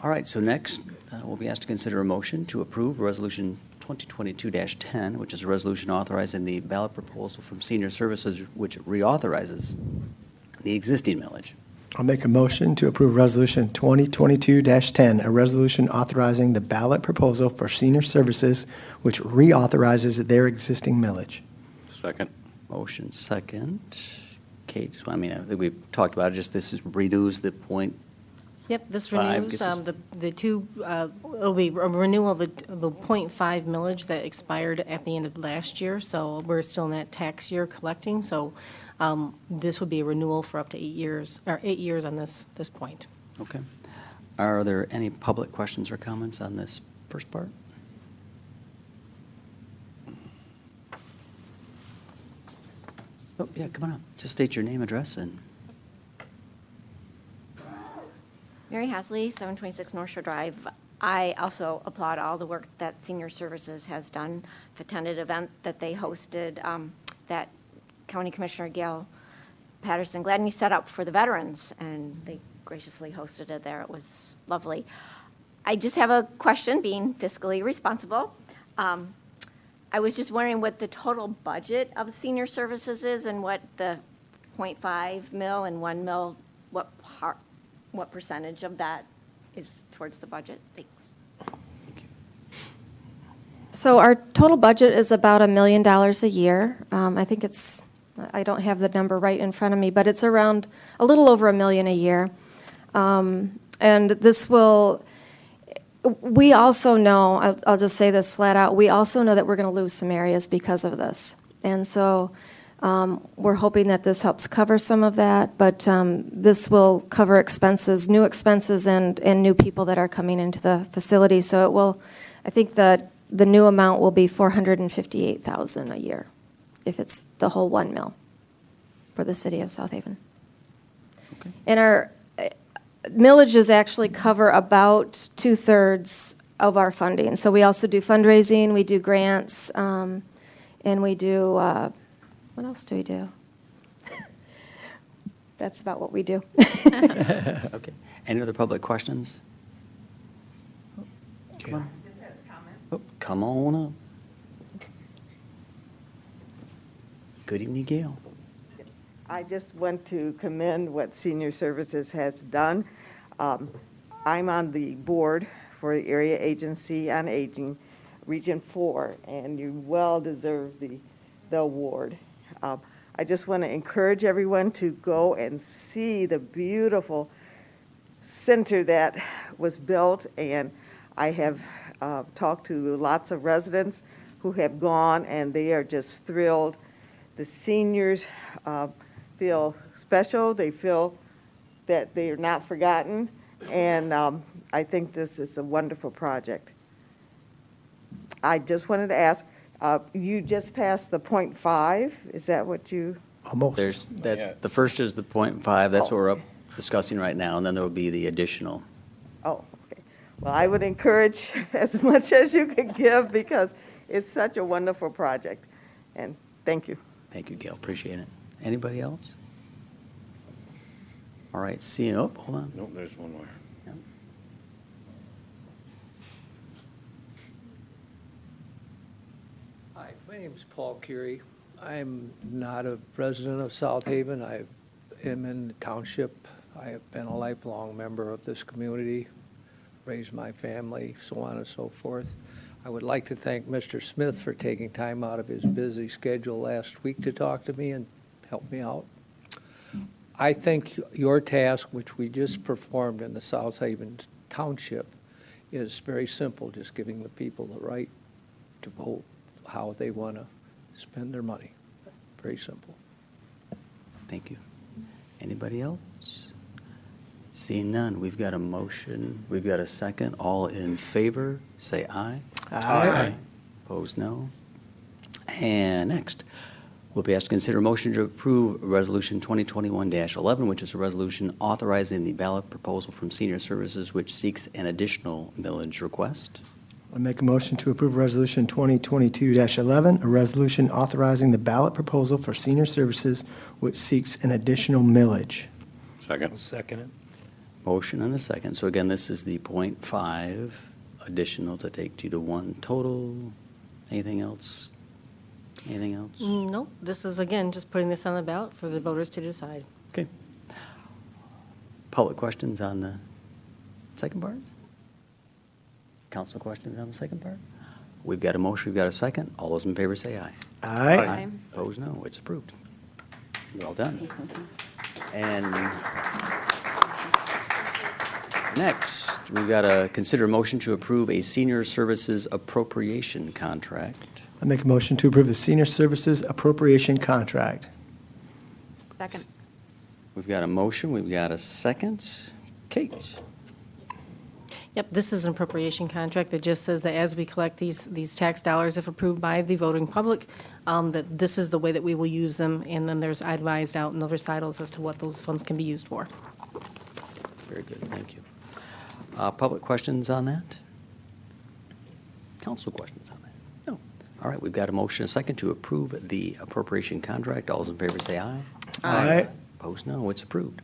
[SPEAKER 5] All right, so next, we'll be asked to consider a motion to approve Resolution 2022-10, which is a resolution authorizing the ballot proposal from Senior Services, which reauthorizes the existing millage.
[SPEAKER 3] I'll make a motion to approve Resolution 2022-10, a resolution authorizing the ballot proposal for senior services, which reauthorizes their existing millage.
[SPEAKER 2] Second.
[SPEAKER 5] Motion second. Kate, I think we've talked about it, just this renews the point.
[SPEAKER 11] Yep, this
[SPEAKER 5] Five,
[SPEAKER 11] renews
[SPEAKER 5] guess
[SPEAKER 11] the two, it'll be a renewal of the .5 millage that expired at the end of last year, so we're still in that tax year collecting, so this would be a renewal for up to 8 years, or 8 years on this point.
[SPEAKER 5] Okay. Are there any public questions or comments on this first part? Oh, yeah, come on up. Just state your name, address, and
[SPEAKER 12] Mary Hasley, 726 North Shore Drive. I also applaud all the work that Senior Services has done. The attended event that they hosted, that County Commissioner Gail Patterson Gladney set up for the veterans, and they graciously hosted it there. It was lovely. I just have a question, being fiscally responsible. I was just wondering what the total budget of senior services is and what the 0.5 mil and 1 mil, what percentage of that is towards the budget? Thanks.
[SPEAKER 4] So our total budget is about $1 million a year. I think it's, I don't have the number right in front of me, but it's around a little over $1 million a year. And this will, we also know, I'll just say this flat out, we also know that we're going to lose some areas because of this. And so we're hoping that this helps cover some of that, but this will cover expenses, new expenses, and new people that are coming into the facility. So it will, I think the new amount will be $458,000 a year, if it's the whole 1 mil for the city of South Haven.
[SPEAKER 5] Okay.
[SPEAKER 4] And our millages actually cover about 2/3 of our funding. So we also do fundraising, we do grants, and we do, what else do we do? That's about what we do.
[SPEAKER 5] Okay. Any other public questions? Come on. Oh, come on up. Good evening, Gail.
[SPEAKER 7] I just want to commend what Senior Services has done. I'm on the board for the Area Agency on Aging, Region 4, and you well deserve the award. I just want to encourage everyone to go and see the beautiful center that was built, and I have talked to lots of residents who have gone, and they are just thrilled. The seniors feel special. They feel that they are not forgotten, and I think this is a wonderful project. I just wanted to ask, you just passed the 0.5. Is that what you?
[SPEAKER 3] Almost.
[SPEAKER 5] The first is the 0.5. That's what we're up discussing right now, and then there will be the additional.
[SPEAKER 7] Oh, okay. Well, I would encourage as much as you can give because it's such a wonderful project. And thank you.
[SPEAKER 5] Thank you, Gail. Appreciate it. Anybody else? All right, seeing, oh, hold on.
[SPEAKER 1] Nope, there's one more.
[SPEAKER 5] Yep.
[SPEAKER 13] Hi, my name is Paul Curie. I'm not a resident of South Haven. I am in the township. I have been a lifelong member of this community, raised my family, so on and so forth. I would like to thank Mr. Smith for taking time out of his busy schedule last week to talk to me and help me out. I think your task, which we just performed in the South Haven Township, is very simple, just giving the people the right to vote how they want to spend their money. Very simple.
[SPEAKER 5] Thank you. Anybody else? Seeing none, we've got a motion, we've got a second. All in favor, say aye.
[SPEAKER 3] Aye.
[SPEAKER 5] Opposed, no. And next, we'll be asked to consider a motion to approve Resolution 2021-11, which is a resolution authorizing the ballot proposal from Senior Services, which seeks an additional millage request.
[SPEAKER 3] I make a motion to approve Resolution 2022-11, a resolution authorizing the ballot proposal for senior services which seeks an additional millage.
[SPEAKER 1] Second.
[SPEAKER 8] I'll second it.
[SPEAKER 5] Motion and a second. So again, this is the 0.5 additional to take you to 1 total. Anything else? Anything else?
[SPEAKER 11] No, this is, again, just putting this on the ballot for the voters to decide.
[SPEAKER 5] Okay. Public questions on the second part? Council questions on the second part? We've got a motion, we've got a second. All those in favor say aye.
[SPEAKER 3] Aye.
[SPEAKER 5] Opposed, no. It's approved. Well done. And next, we've got to consider a motion to approve a senior services appropriation contract.
[SPEAKER 3] I make a motion to approve the senior services appropriation contract.
[SPEAKER 9] Second.
[SPEAKER 5] We've got a motion, we've got a second. Kate?
[SPEAKER 11] Yep, this is an appropriation contract that just says that as we collect these tax dollars, if approved by the voting public, that this is the way that we will use them, and then there's advised out in the recitals as to what those funds can be used for.
[SPEAKER 5] Very good, thank you. Public questions on that? Council questions on that? No. All right, we've got a motion, a second, to approve the appropriation contract. All those in favor say aye.
[SPEAKER 3] Aye.
[SPEAKER 5] Opposed, no. It's approved.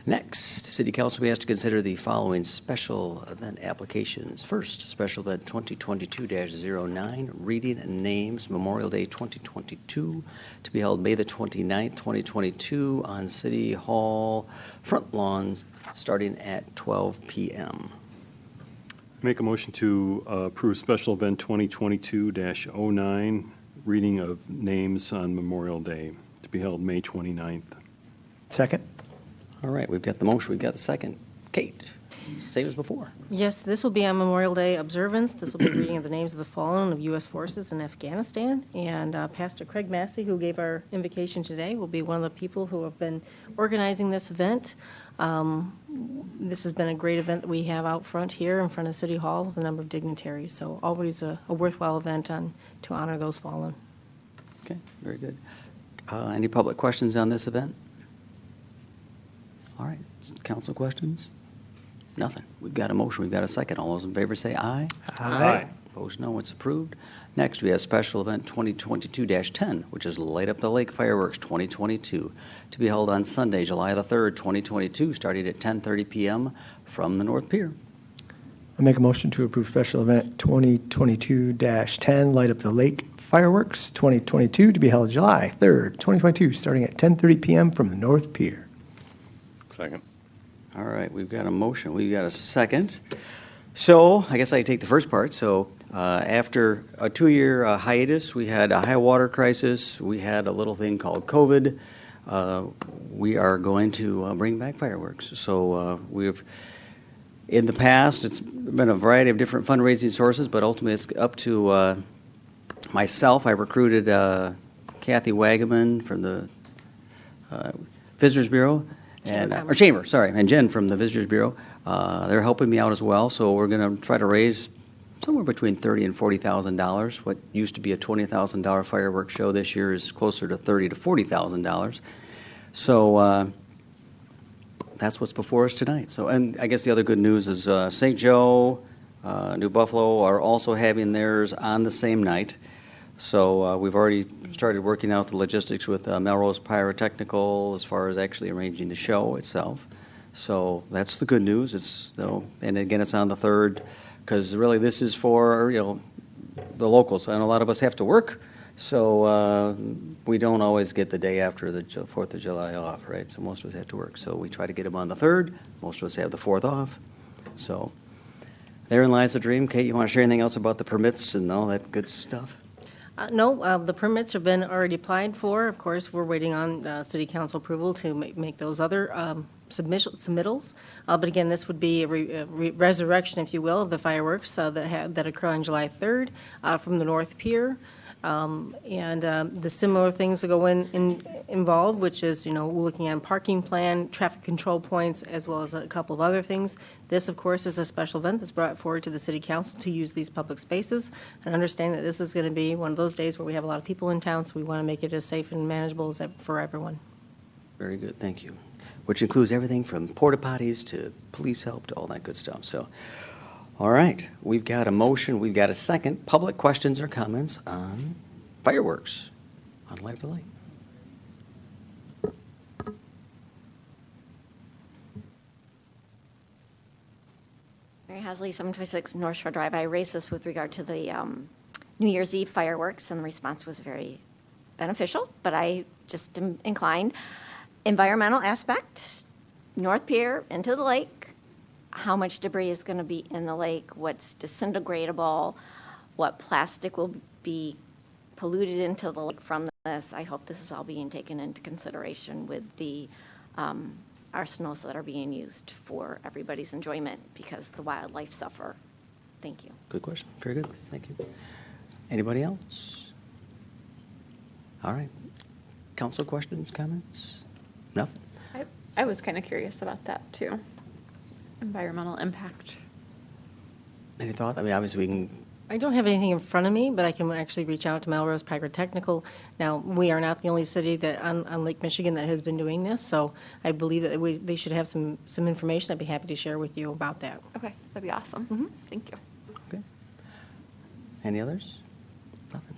[SPEAKER 5] Next, City Council will be asked to consider the following special event applications. First, Special Event 2022-09, Reading Names Memorial Day 2022, to be held May the 29th, 2022, on City Hall front lawn, starting at 12 p.m.
[SPEAKER 14] Make a motion to approve special event 2022-09, reading of names on Memorial Day, to be held May 29th.
[SPEAKER 3] Second.
[SPEAKER 5] All right, we've got the motion, we've got the second. Kate, same as before.
[SPEAKER 11] Yes, this will be on Memorial Day observance. This will be reading of the names of the fallen of U.S. forces in Afghanistan. And Pastor Craig Massey, who gave our invocation today, will be one of the people who have been organizing this event. This has been a great event that we have out front here in front of City Hall with a number of dignitaries. So always a worthwhile event to honor those fallen.
[SPEAKER 5] Okay, very good. Any public questions on this event? All right, council questions? Nothing. We've got a motion, we've got a second. All those in favor say aye.
[SPEAKER 3] Aye.
[SPEAKER 5] Opposed, no. It's approved. Next, we have special event 2022-10, which is Light Up the Lake Fireworks 2022, to be held on Sunday, July the 3rd, 2022, starting at 10:30 p.m. from the North Pier.
[SPEAKER 3] I make a motion to approve special event 2022-10, Light Up the Lake Fireworks 2022, to be held July 3rd, 2022, starting at 10:30 p.m. from the North Pier.
[SPEAKER 14] Second.
[SPEAKER 5] All right, we've got a motion, we've got a second. So I guess I take the first part. So after a 2-year hiatus, we had a high water crisis, we had a little thing called COVID. We are going to bring back fireworks. So we've, in the past, it's been a variety of different fundraising sources, but ultimately it's up to myself. I recruited Kathy Wagaman from the Visitors Bureau. Or Chamber, sorry, and Jen from the Visitors Bureau. They're helping me out as well, so we're going to try to raise somewhere between $30,000 and $40,000. What used to be a $20,000 fireworks show this year is closer to $30,000 to $40,000. So that's what's before us tonight. So, and I guess the other good news is St. Joe, New Buffalo are also having theirs on the same night. So we've already started working out the logistics with Melrose Pyrotechnical as far as actually arranging the show itself. So that's the good news. It's, and again, it's on the 3rd, because really this is for, the locals. And a lot of us have to work, so we don't always get the day after the 4th of July off, right? So most of us have to work. So we try to get them on the 3rd. Most of us have the 4th off. So therein lies the dream. Kate, you want to share anything else about the permits and all that good stuff?
[SPEAKER 11] No, the permits have been already applied for. Of course, we're waiting on city council approval to make those other submittals. But again, this would be a resurrection, if you will, of the fireworks that occur on July 3rd from the North Pier. And the similar things that go involved, which is, looking at parking plan, traffic control points, as well as a couple of other things. This, of course, is a special event that's brought forward to the city council to use these public spaces, and understand that this is going to be one of those days where we have a lot of people in town, so we want to make it as safe and manageable as for everyone.
[SPEAKER 5] Very good, thank you. Which includes everything from porta potties to police help to all that good stuff. So, all right, we've got a motion, we've got a second. Public questions or comments on fireworks on Light Up the Lake?
[SPEAKER 12] Mary Hasley, 726 North Shore Drive. I raised this with regard to the New Year's Eve fireworks, and the response was very beneficial, but I just am inclined. Environmental aspect, North Pier into the lake, how much debris is going to be in the lake, what's disintegratable, what plastic will be polluted into the lake from this. I hope this is all being taken into consideration with the arsenals that are being used for everybody's enjoyment, because the wildlife suffer. Thank you.
[SPEAKER 5] Good question. Very good. Thank you. Anybody else? All right. Council questions, comments? Nothing?
[SPEAKER 9] I was kind of curious about that too. Environmental impact.
[SPEAKER 5] Any thought? I mean, obviously we can.
[SPEAKER 11] I don't have anything in front of me, but I can actually reach out to Melrose Pyrotechnical. Now, we are not the only city that on Lake Michigan that has been doing this, so I believe that they should have some information. I'd be happy to share with you about that.
[SPEAKER 9] Okay, that'd be awesome.
[SPEAKER 11] Mm-hmm.
[SPEAKER 9] Thank you.
[SPEAKER 5] Okay. Any others? Nothing.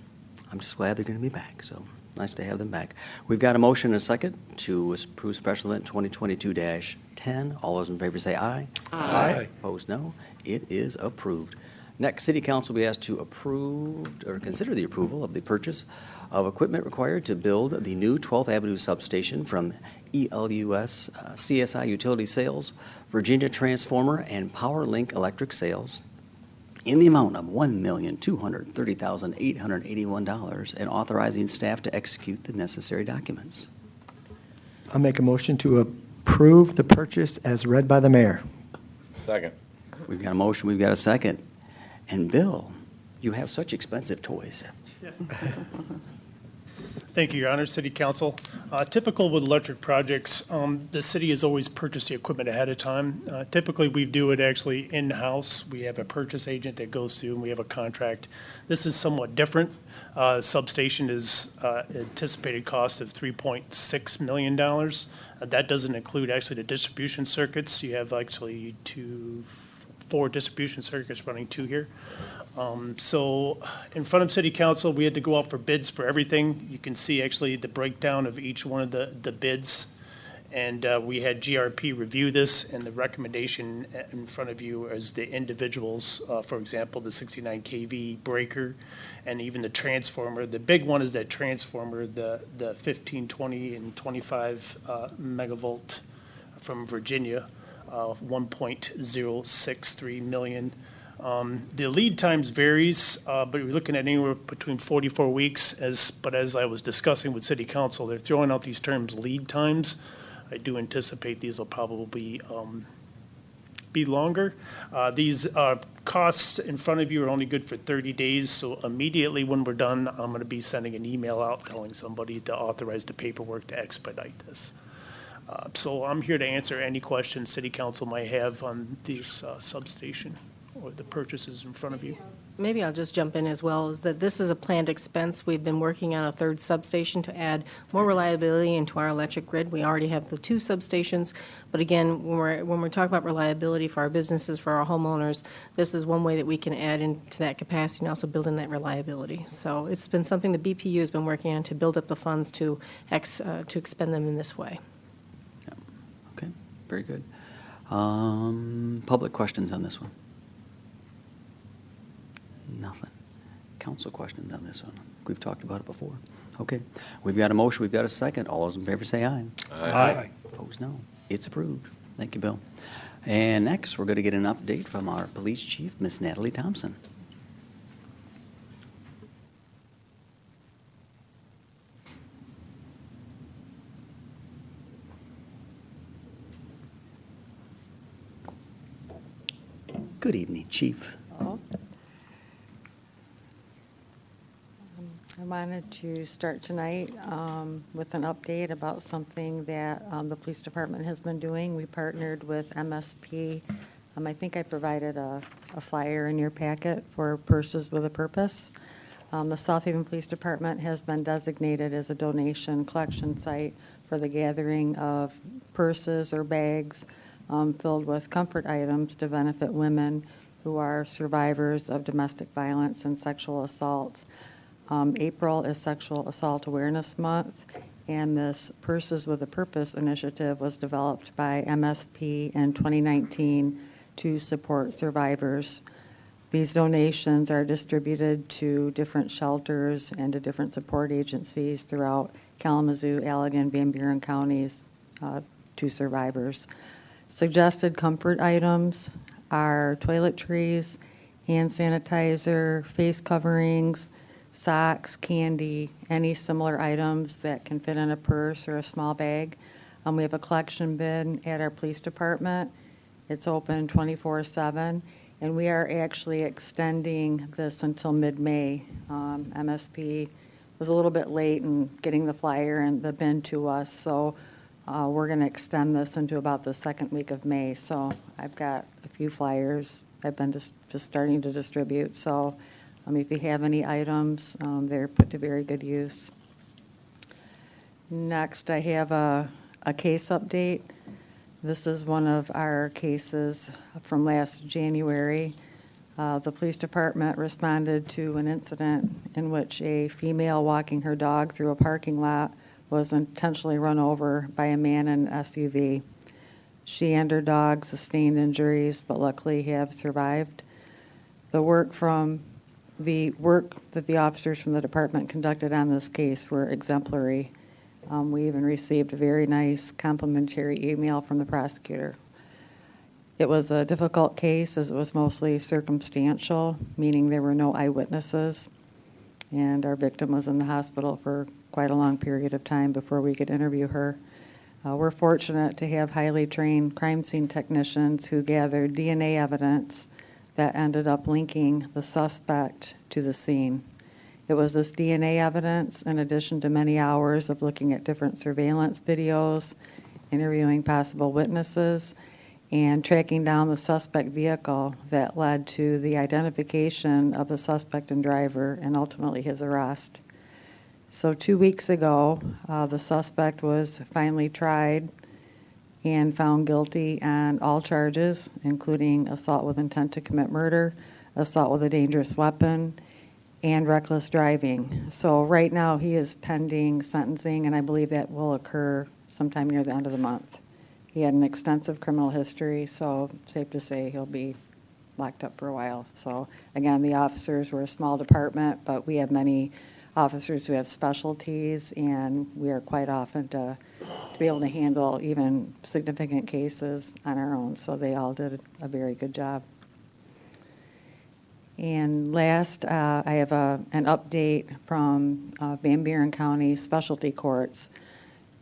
[SPEAKER 5] I'm just glad they're going to be back, so nice to have them back. We've got a motion and a second to approve special event 2022-10. All those in favor say aye.
[SPEAKER 8] Aye.
[SPEAKER 5] Opposed, no. It is approved. Next, City Council will be asked to approve or consider the approval of the purchase of equipment required to build the new 12th Avenue substation from ELUS CSI Utility Sales, Virginia Transformer, and PowerLink Electric Sales in the amount of $1,230,881 and authorizing staff to execute the necessary documents.
[SPEAKER 3] I'll make a motion to approve the purchase as read by the mayor.
[SPEAKER 1] Second.
[SPEAKER 5] We've got a motion, we've got a second. And Bill, you have such expensive toys.
[SPEAKER 15] Thank you, Your Honor, City Council. Typical with electric projects, the city has always purchased the equipment ahead of time. Typically, we do it actually in-house. We have a purchase agent that goes through, and we have a contract. This is somewhat different. Substation is anticipated cost of $3.6 million. That doesn't include actually the distribution circuits. You have actually four distribution circuits running two here. So in front of City Council, we had to go out for bids for everything. You can see actually the breakdown of each one of the bids. And we had GRP review this, and the recommendation in front of you is the individuals, for example, the 69 kV breaker and even the transformer. The big one is that transformer, the 15, 20, and 25 megavolt from Virginia, 1.063 million. The lead times varies, but we're looking at anywhere between 44 weeks. But as I was discussing with City Council, they're throwing out these terms lead times. I do anticipate these will probably be longer. These costs in front of you are only good for 30 days, so immediately when we're done, I'm going to be sending an email out telling somebody to authorize the paperwork to expedite this. So I'm here to answer any questions City Council might have on this substation or the purchases in front of you.
[SPEAKER 11] Maybe I'll just jump in as well, is that this is a planned expense. We've been working on a third substation to add more reliability into our electric grid. We already have the two substations, but again, when we're talking about reliability for our businesses, for our homeowners, this is one way that we can add into that capacity and also build in that reliability. So it's been something the BPU has been working on to build up the funds to expend them in this way.
[SPEAKER 5] Okay, very good. Public questions on this one? Nothing. Council questions on this one? We've talked about it before. Okay. We've got a motion. We've got a second. All those in favor say aye.
[SPEAKER 8] Aye.
[SPEAKER 5] Opposed, no. It's approved. Thank you, Bill. And next, we're going to get an update from our police chief, Miss Natalie Thompson. Good evening, Chief.
[SPEAKER 16] I wanted to start tonight with an update about something that the police department has been doing. We partnered with MSP. I think I provided a flyer in your packet for Purses with a Purpose. The South Haven Police Department has been designated as a donation collection site for the gathering of purses or bags filled with comfort items to benefit women who are survivors of domestic violence and sexual assault. April is Sexual Assault Awareness Month, and this Purses with a Purpose initiative was developed by MSP in 2019 to support survivors. These donations are distributed to different shelters and to different support agencies throughout Kalamazoo, Allegan, Van Buren counties to survivors. Suggested comfort items are toiletries, hand sanitizer, face coverings, socks, candy, any similar items that can fit in a purse or a small bag. We have a collection bin at our police department. It's open 24/7, and we are actually extending this until mid-May. MSP was a little bit late in getting the flyer and the bin to us, so we're going to extend this into about the second week of May. So I've got a few flyers I've been just starting to distribute. So if you have any items, they're put to very good use. Next, I have a case update. This is one of our cases from last January. The police department responded to an incident in which a female walking her dog through a parking lot was intentionally run over by a man in an SUV. She and her dog sustained injuries, but luckily have survived. The work that the officers from the department conducted on this case were exemplary. We even received a very nice complimentary email from the prosecutor. It was a difficult case as it was mostly circumstantial, meaning there were no eyewitnesses, and our victim was in the hospital for quite a long period of time before we could interview her. We're fortunate to have highly trained crime scene technicians who gathered DNA evidence that ended up linking the suspect to the scene. It was this DNA evidence, in addition to many hours of looking at different surveillance videos, interviewing possible witnesses, and tracking down the suspect vehicle that led to the identification of the suspect and driver and ultimately his arrest. So 2 weeks ago, the suspect was finally tried and found guilty on all charges, including assault with intent to commit murder, assault with a dangerous weapon, and reckless driving. So right now he is pending sentencing, and I believe that will occur sometime near the end of the month. He had an extensive criminal history, so safe to say he'll be locked up for a while. So again, the officers were a small department, but we have many officers who have specialties, and we are quite often to be able to handle even significant cases on our own. So they all did a very good job. And last, I have an update from Van Buren County Specialty Courts.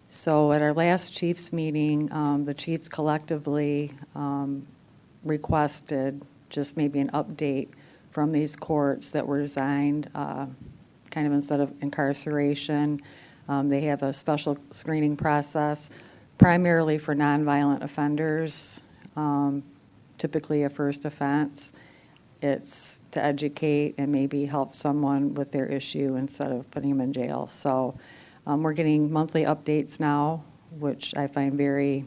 [SPEAKER 16] So at our last chiefs meeting, the chiefs collectively requested just maybe an update from these courts that were designed kind of instead of incarceration. They have a special screening process primarily for nonviolent offenders, typically a first offense. It's to educate and maybe help someone with their issue instead of putting them in jail. So we're getting monthly updates now, which I find very,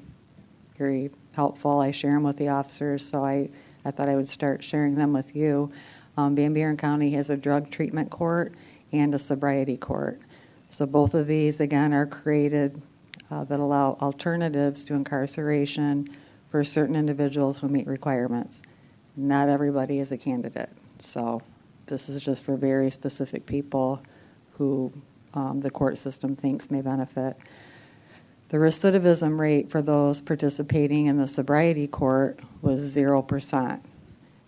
[SPEAKER 16] very helpful. I share them with the officers, so I thought I would start sharing them with you. Van Buren County has a drug treatment court and a sobriety court. So both of these, again, are created that allow alternatives to incarceration for certain individuals who meet requirements. Not everybody is a candidate. So this is just for very specific people who the court system thinks may benefit. The recidivism rate for those participating in the sobriety court was 0%.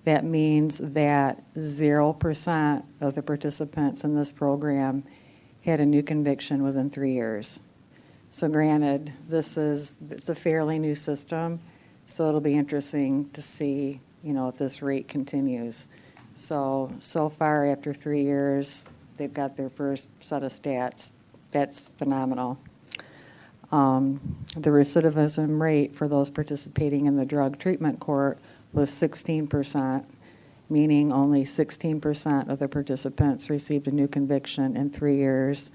[SPEAKER 16] That means that 0% of the participants in this program had a new conviction within 3 years. So granted, it's a fairly new system, so it'll be interesting to see, if this rate continues. So far after 3 years, they've got their first set of stats. That's phenomenal. The recidivism rate for those participating in the drug treatment court was 16%, meaning only 16% of the participants received a new conviction in 3 years,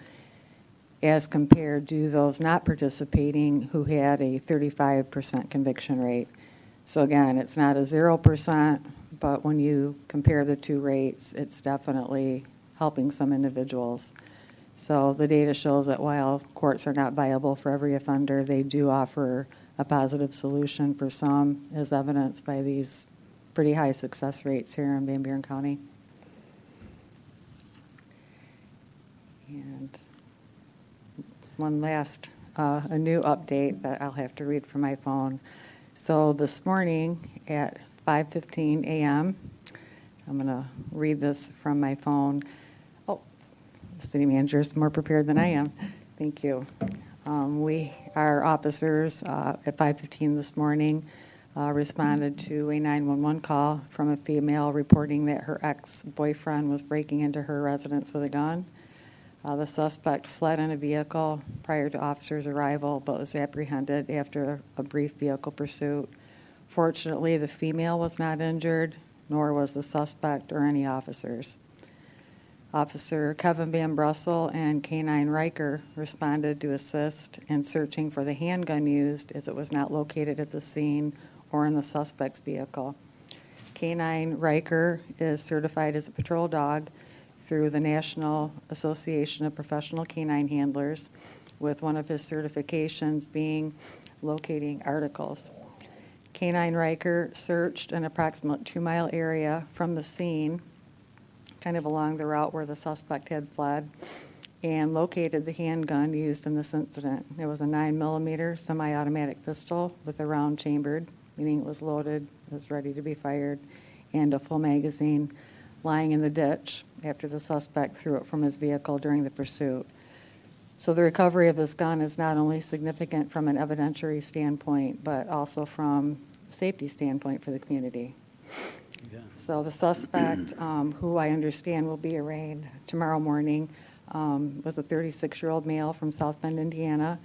[SPEAKER 16] as compared to those not participating who had a 35% conviction rate. So again, it's not a 0%, but when you compare the two rates, it's definitely helping some individuals. So the data shows that while courts are not viable for every offender, they do offer a positive solution for some, as evidenced by these pretty high success rates here in Van Buren County. And one last, a new update that I'll have to read from my phone. So this morning at 5:15 a.m., I'm going to read this from my phone. Oh, the city manager is more prepared than I am. Thank you. Our officers at 5:15 this morning responded to a 911 call from a female reporting that her ex-boyfriend was breaking into her residence with a gun. The suspect fled in a vehicle prior to officers' arrival, but was apprehended after a brief vehicle pursuit. Fortunately, the female was not injured, nor was the suspect or any officers. Officer Kevin Van Brussel and K-9 Riker responded to assist in searching for the handgun used, as it was not located at the scene or in the suspect's vehicle. Canine Riker is certified as a patrol dog through the National Association of Professional Canine Handlers, with one of his certifications being locating articles. Canine Riker searched an approximate 2-mile area from the scene, kind of along the route where the suspect had fled, and located the handgun used in this incident. It was a 9mm semi-automatic pistol with a round chambered, meaning it was loaded, it was ready to be fired, and a full magazine lying in the ditch after the suspect threw it from his vehicle during the pursuit. So the recovery of this gun is not only significant from an evidentiary standpoint, but also from a safety standpoint for the community. So the suspect, who I understand will be arraigned tomorrow morning, was a 36-year-old male from South Bend, Indiana,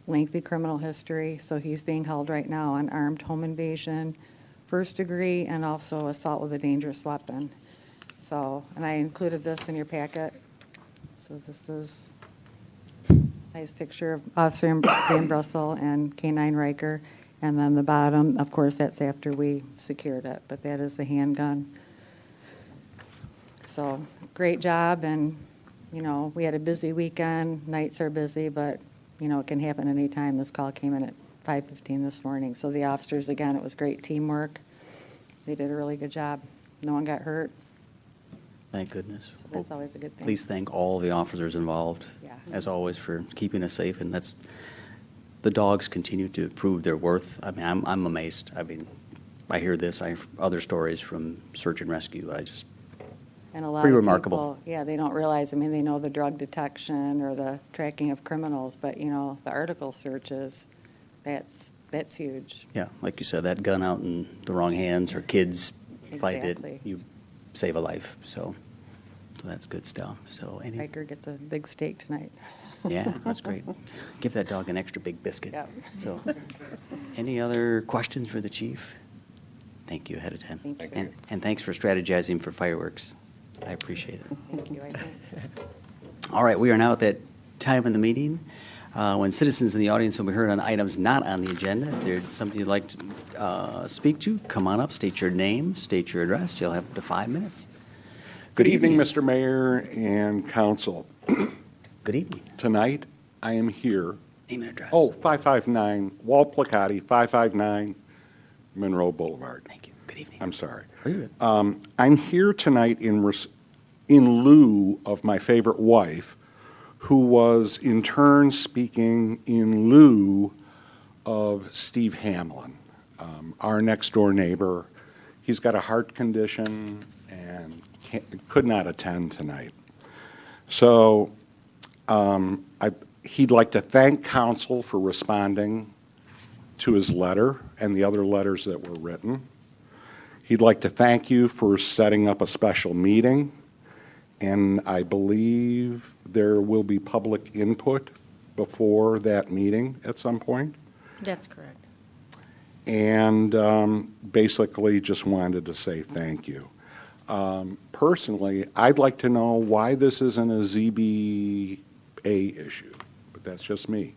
[SPEAKER 16] lengthy criminal history, so he's being held right now on armed home invasion, first degree, and also assault with a dangerous weapon. So, and I included this in your packet. So this is a nice picture of Officer Van Brussel and Canine Riker. And then the bottom, of course, that's after we secured it, but that is the handgun. So great job, and, you know, we had a busy weekend. Nights are busy, but, you know, it can happen anytime. This call came in at 5:15 this morning. So the officers, again, it was great teamwork. They did a really good job. No one got hurt.
[SPEAKER 5] Thank goodness.
[SPEAKER 16] So that's always a good thing.
[SPEAKER 5] Please thank all the officers involved,
[SPEAKER 16] Yeah.
[SPEAKER 5] as always, for keeping us safe. And that's, the dogs continue to prove their worth. I mean, I'm amazed. I mean, I hear this, I have other stories from search and rescue.
[SPEAKER 16] And a lot
[SPEAKER 5] Pretty
[SPEAKER 16] of
[SPEAKER 5] remarkable.
[SPEAKER 16] people, yeah, they don't realize, I mean, they know the drug detection or the tracking of criminals, but, you know, the article searches, that's huge.
[SPEAKER 5] Yeah, like you said, that gun out in the wrong hands or kids find it,
[SPEAKER 16] Exactly.
[SPEAKER 5] you save a life. So that's good stuff. So
[SPEAKER 16] Riker gets a big steak tonight.
[SPEAKER 5] yeah, that's great. Give that dog an extra big biscuit.
[SPEAKER 16] Yep.
[SPEAKER 5] So, any other questions for the chief? Thank you ahead of time.
[SPEAKER 16] Thank you.
[SPEAKER 5] And thanks for strategizing for fireworks. I appreciate it.
[SPEAKER 16] Thank you, I think.
[SPEAKER 5] All right, we are now at that time in the meeting when citizens in the audience will be heard on items not on the agenda. If there's something you'd like to speak to, come on up, state your name, state your address. You'll have up to 5 minutes.
[SPEAKER 17] Good evening, Mr. Mayor and council.
[SPEAKER 5] Good evening.
[SPEAKER 17] Tonight, I am here.
[SPEAKER 5] Name and address.
[SPEAKER 17] 559 Walt Placati, 559 Monroe Boulevard.
[SPEAKER 5] Thank you. Good evening.
[SPEAKER 17] I'm sorry.
[SPEAKER 5] Are you good?
[SPEAKER 17] I'm here tonight in lieu of my favorite wife, who was in turn speaking in lieu of Steve Hamlin, our next door neighbor. He's got a heart condition and could not attend tonight. So he'd like to thank council for responding to his letter and the other letters that were written. He'd like to thank you for setting up a special meeting, and I believe there will be public input before that meeting at some point.
[SPEAKER 11] That's correct.
[SPEAKER 17] And basically just wanted to say thank you. Personally, I'd like to know why this isn't a ZBA issue, but that's just me.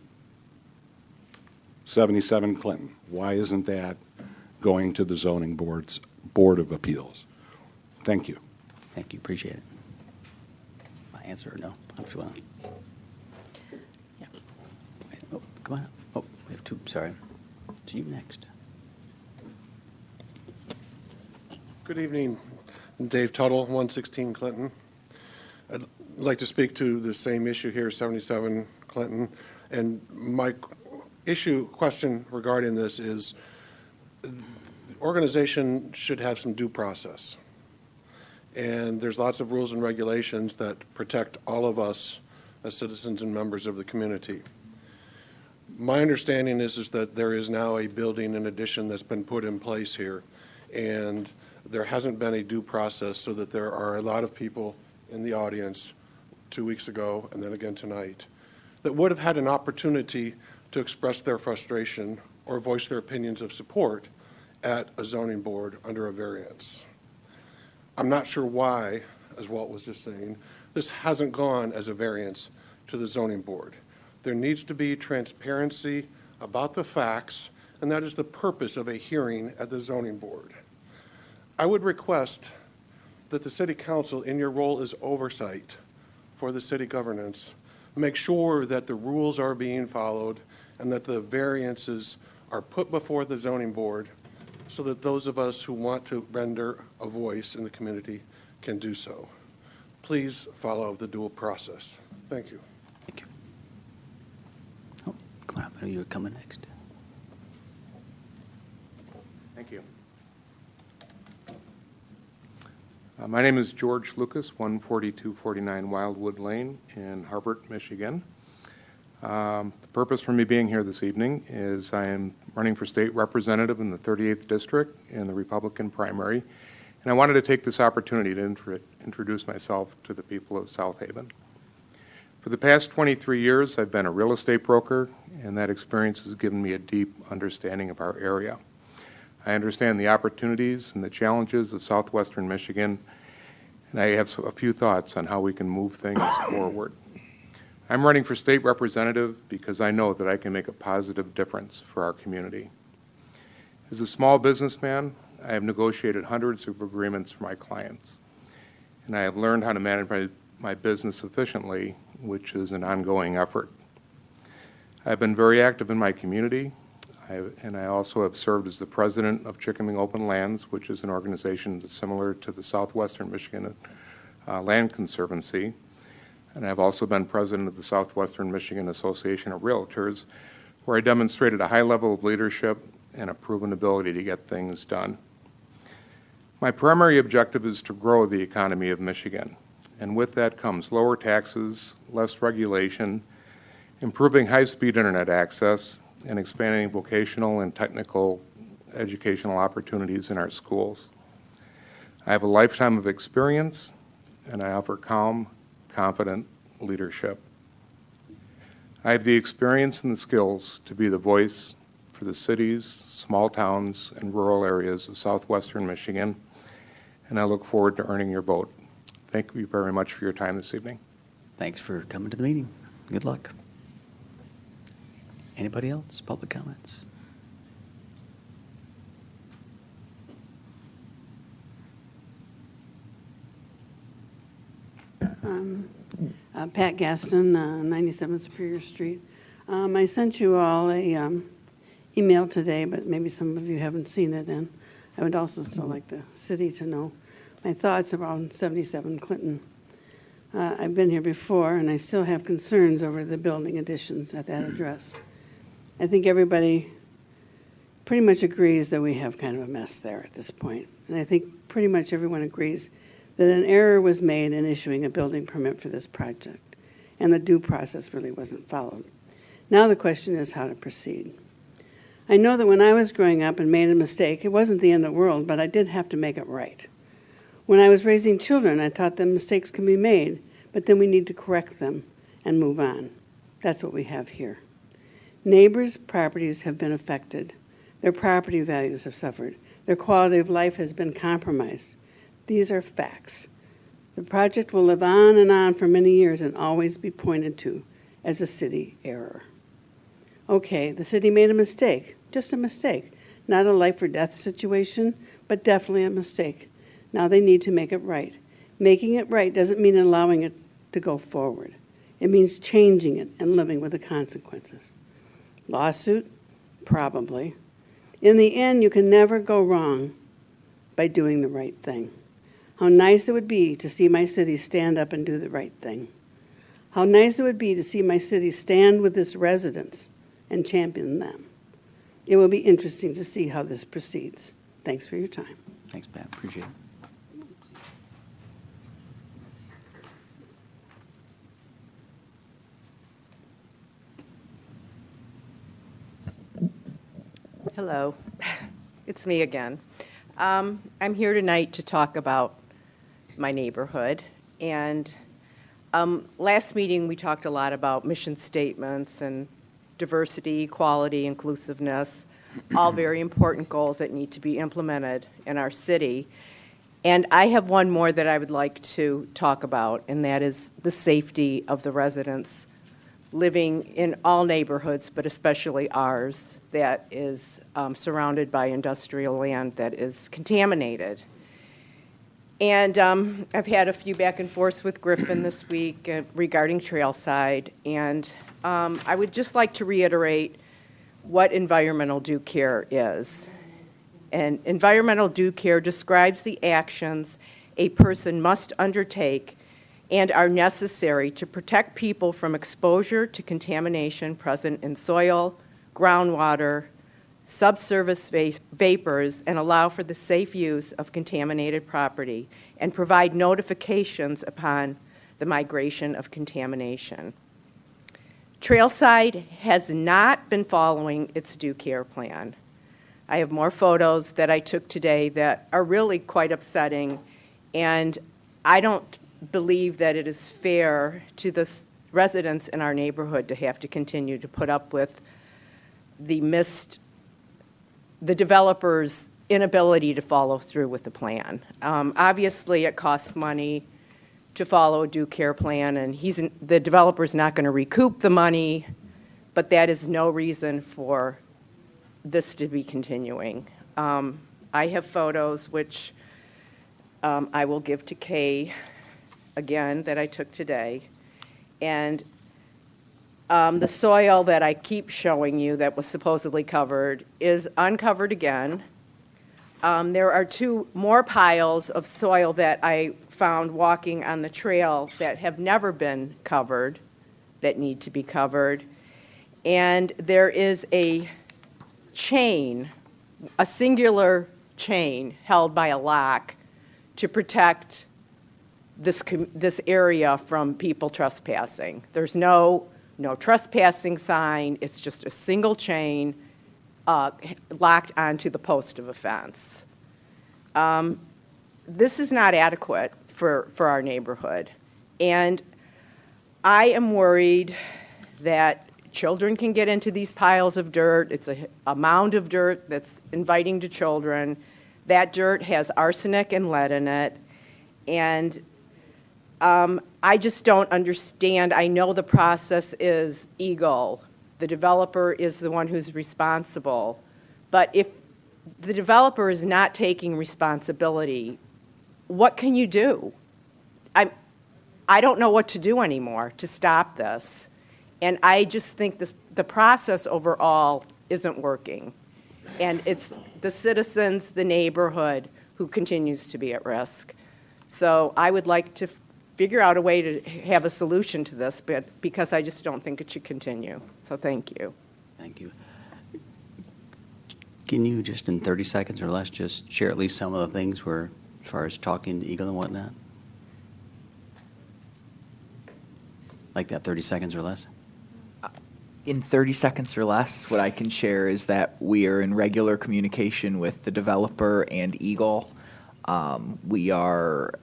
[SPEAKER 17] 77 Clinton, why isn't that going to the zoning board of appeals? Thank you.
[SPEAKER 5] Thank you. Appreciate it. My answer or no? If you want to.
[SPEAKER 11] Yeah.
[SPEAKER 5] Wait, oh, come on up. Oh, we have two. Sorry. To you next.
[SPEAKER 18] Good evening. Dave Tuttle, 116 Clinton. I'd like to speak to the same issue here, 77 Clinton. And my question regarding this is the organization should have some due process. And there's lots of rules and regulations that protect all of us as citizens and members of the community. My understanding is that there is now a building in addition that's been put in place here, and there hasn't been a due process, so that there are a lot of people in the audience 2 weeks ago and then again tonight that would have had an opportunity to express their frustration or voice their opinions of support at a zoning board under a variance. I'm not sure why, as Walt was just saying, this hasn't gone as a variance to the zoning board. There needs to be transparency about the facts, and that is the purpose of a hearing at the zoning board. I would request that the city council, in your role as oversight for the city governance, make sure that the rules are being followed and that the variances are put before the zoning board so that those of us who want to render a voice in the community can do so. Please follow the dual process. Thank you.
[SPEAKER 5] Thank you. Oh, come on up. I know you were coming next.
[SPEAKER 19] Thank you. My name is George Lucas, 14249 Wildwood Lane in Harbert, Michigan. The purpose for me being here this evening is I am running for state representative in the 38th District in the Republican primary, and I wanted to take this opportunity to introduce myself to the people of South Haven. For the past 23 years, I've been a real estate broker, and that experience has given me a deep understanding of our area. I understand the opportunities and the challenges of southwestern Michigan, and I have a few thoughts on how we can move things forward. I'm running for state representative because I know that I can make a positive difference for our community. As a small businessman, I have negotiated hundreds of agreements for my clients, and I have learned how to manage my business efficiently, which is an ongoing effort. I've been very active in my community, and I also have served as the president of Chickaming Open Lands, which is an organization that's similar to the Southwestern Michigan Land Conservancy. And I've also been president of the Southwestern Michigan Association of Realtors, where I demonstrated a high level of leadership and a proven ability to get things done. My primary objective is to grow the economy of Michigan, and with that comes lower taxes, less regulation, improving high-speed internet access, and expanding vocational and technical educational opportunities in our schools. I have a lifetime of experience, and I offer calm, confident leadership. I have the experience and the skills to be the voice for the cities, small towns, and rural areas of southwestern Michigan, and I look forward to earning your vote. Thank you very much for your time this evening.
[SPEAKER 5] Thanks for coming to the meeting. Good luck. Anybody else? Public comments?
[SPEAKER 20] Pat Gaston, 97 Superior Street. I sent you all a email today, but maybe some of you haven't seen it, and I would also still like the city to know my thoughts around 77 Clinton. I've been here before, and I still have concerns over the building additions at that address. I think everybody pretty much agrees that we have kind of a mess there at this point. And I think pretty much everyone agrees that an error was made in issuing a building permit for this project, and the due process really wasn't followed. Now the question is how to proceed. I know that when I was growing up and made a mistake, it wasn't the end of the world, but I did have to make it right. When I was raising children, I taught them mistakes can be made, but then we need to correct them and move on. That's what we have here. Neighbors' properties have been affected. Their property values have suffered. Their quality of life has been compromised. These are facts. The project will live on for many years and always be pointed to as a city error. Okay, the city made a mistake, just a mistake. Not a life or death situation, but definitely a mistake. Now they need to make it right. Making it right doesn't mean allowing it to go forward. It means changing it and living with the consequences. Lawsuit? Probably. In the end, you can never go wrong by doing the right thing. How nice it would be to see my city stand up and do the right thing. How nice it would be to see my city stand with its residents and champion them. It will be interesting to see how this proceeds. Thanks for your time.
[SPEAKER 5] Thanks, Pat. Appreciate it.
[SPEAKER 21] Hello, it's me again. I'm here tonight to talk about my neighborhood. And last meeting, we talked a lot about mission statements and diversity, equality, inclusiveness, all very important goals that need to be implemented in our city. And I have one more that I would like to talk about, and that is the safety of the residents living in all neighborhoods, but especially ours, that is surrounded by industrial land that is contaminated. And I've had a few back and forths with Griffin this week regarding Trailside. And I would just like to reiterate what environmental due care is. And environmental due care describes the actions a person must undertake and are necessary to protect people from exposure to contamination present in soil, groundwater, subsurface vapors, and allow for the safe use of contaminated property, and provide notifications upon the migration of contamination. Trailside has not been following its due care plan. I have more photos that I took today that are really quite upsetting, and I don't believe that it is fair to the residents in our neighborhood to have to continue to put up with the developer's inability to follow through with the plan. Obviously, it costs money to follow a due care plan, and the developer's not going to recoup the money, but that is no reason for this to be continuing. I have photos which I will give to Kay again that I took today, and the soil that I keep showing you that was supposedly covered is uncovered again. There are 2 more piles of soil that I found walking on the trail that have never been covered, that need to be covered. And there is a chain, a singular chain held by a lock to protect this area from people trespassing. There's no trespassing sign. It's just a single chain locked onto the post of a fence. This is not adequate for our neighborhood. And I am worried that children can get into these piles of dirt. It's a mound of dirt that's inviting to children. That dirt has arsenic and lead in it. And I just don't understand. I know the process is Eagle. The developer is the one who's responsible. But if the developer is not taking responsibility, what can you do? I don't know what to do anymore to stop this. And I just think the process overall isn't working. And it's the citizens, the neighborhood, who continues to be at risk. So I would like to figure out a way to have a solution to this, but because I just don't think it should continue. So thank you.
[SPEAKER 5] Thank you. Can you just in 30 seconds or less just share at least some of the things where, as far as talking to Eagle and whatnot? Like that, 30 seconds or less?
[SPEAKER 6] In 30 seconds or less, what I can share is that we are in regular communication with the developer and Eagle. We are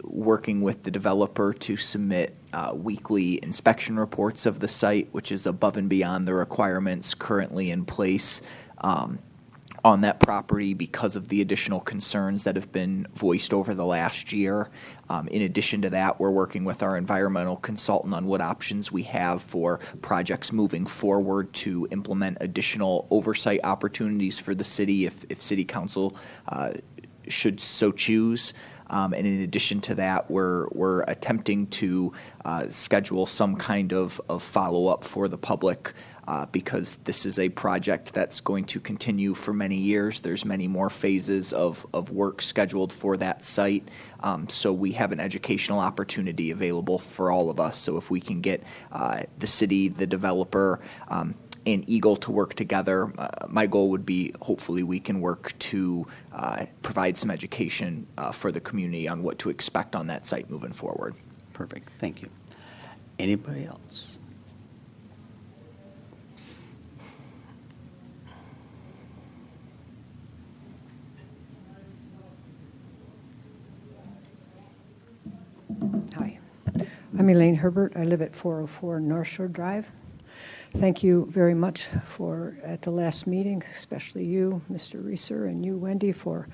[SPEAKER 6] working with the developer to submit weekly inspection reports of the site, which is above and beyond the requirements currently in place on that property because of the additional concerns that have been voiced over the last year. In addition to that, we're working with our environmental consultant on what options we have for projects moving forward to implement additional oversight opportunities for the city if city council should so choose. And in addition to that, we're attempting to schedule some kind of follow-up for the public because this is a project that's going to continue for many years. There's many more phases of work scheduled for that site. So we have an educational opportunity available for all of us. So if we can get the city, the developer, and Eagle to work together, my goal would be hopefully we can work to provide some education for the community on what to expect on that site moving forward.
[SPEAKER 5] Perfect. Thank you. Anybody else?
[SPEAKER 22] Hi, I'm Elaine Herbert. I live at 404 North Shore Drive. Thank you very much for, at the last meeting, especially you, Mr. Reeser, and you, Wendy, for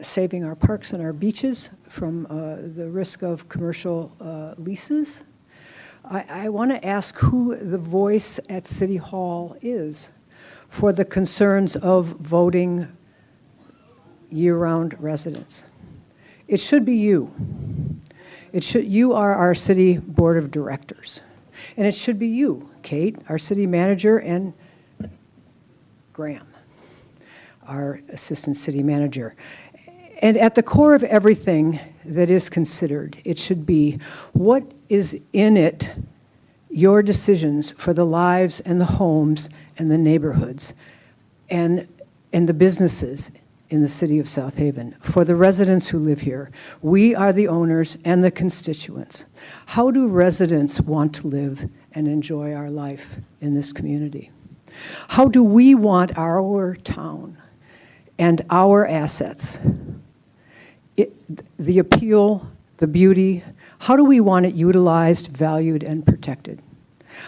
[SPEAKER 22] saving our parks and our beaches from the risk of commercial leases. I want to ask who the voice at City Hall is for the concerns of voting year-round residents. It should be you. You are our city board of directors. And it should be you, Kate, our city manager, and Graham, our assistant city manager. And at the core of everything that is considered, it should be, what is in it, your decisions for the lives and the homes and the neighborhoods and the businesses in the city of South Haven, for the residents who live here. We are the owners and the constituents. How do residents want to live and enjoy our life in this community? How do we want our town and our assets, the appeal, the beauty, how do we want it utilized, valued, and protected?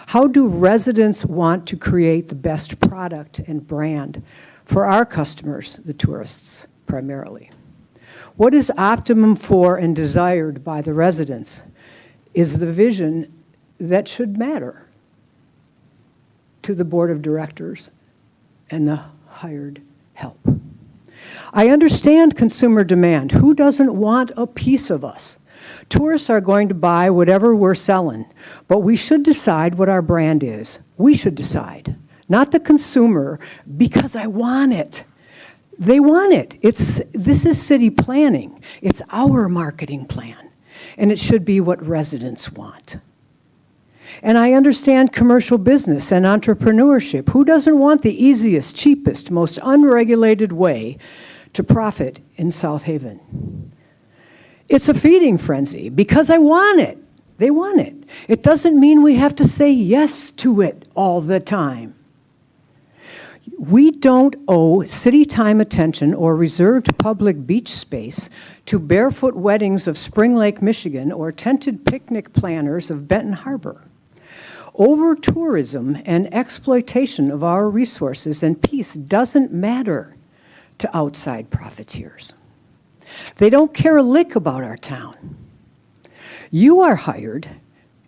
[SPEAKER 22] How do residents want to create the best product and brand for our customers, the tourists, primarily? What is optimum for and desired by the residents is the vision that should matter to the board of directors and the hired help. I understand consumer demand. Who doesn't want a piece of us? Tourists are going to buy whatever we're selling, but we should decide what our brand is. We should decide, not the consumer, because I want it. They want it. This is city planning. It's our marketing plan, and it should be what residents want. And I understand commercial business and entrepreneurship. Who doesn't want the easiest, cheapest, most unregulated way to profit in South Haven? It's a feeding frenzy because I want it. They want it. It doesn't mean we have to say yes to it all the time. We don't owe city time attention or reserved public beach space to barefoot weddings of Spring Lake, Michigan, or tented picnic planners of Benton Harbor. Over-tourism and exploitation of our resources and peace doesn't matter to outside profiteers. They don't care a lick about our town. You are hired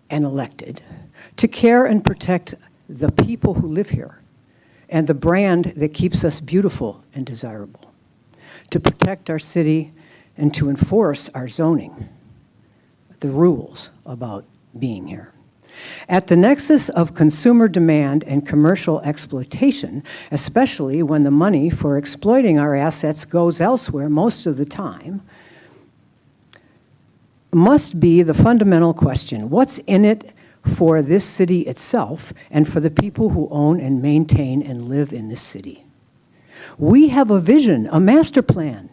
[SPEAKER 22] and elected to care and protect the people who live here and the brand that keeps us beautiful and desirable, to protect our city and to enforce our zoning, the rules about being here. At the nexus of consumer demand and commercial exploitation, especially when the money for exploiting our assets goes elsewhere most of the time, must be the fundamental question: what's in it for this city itself and for the people who own and maintain and live in this city? We have a vision, a master plan.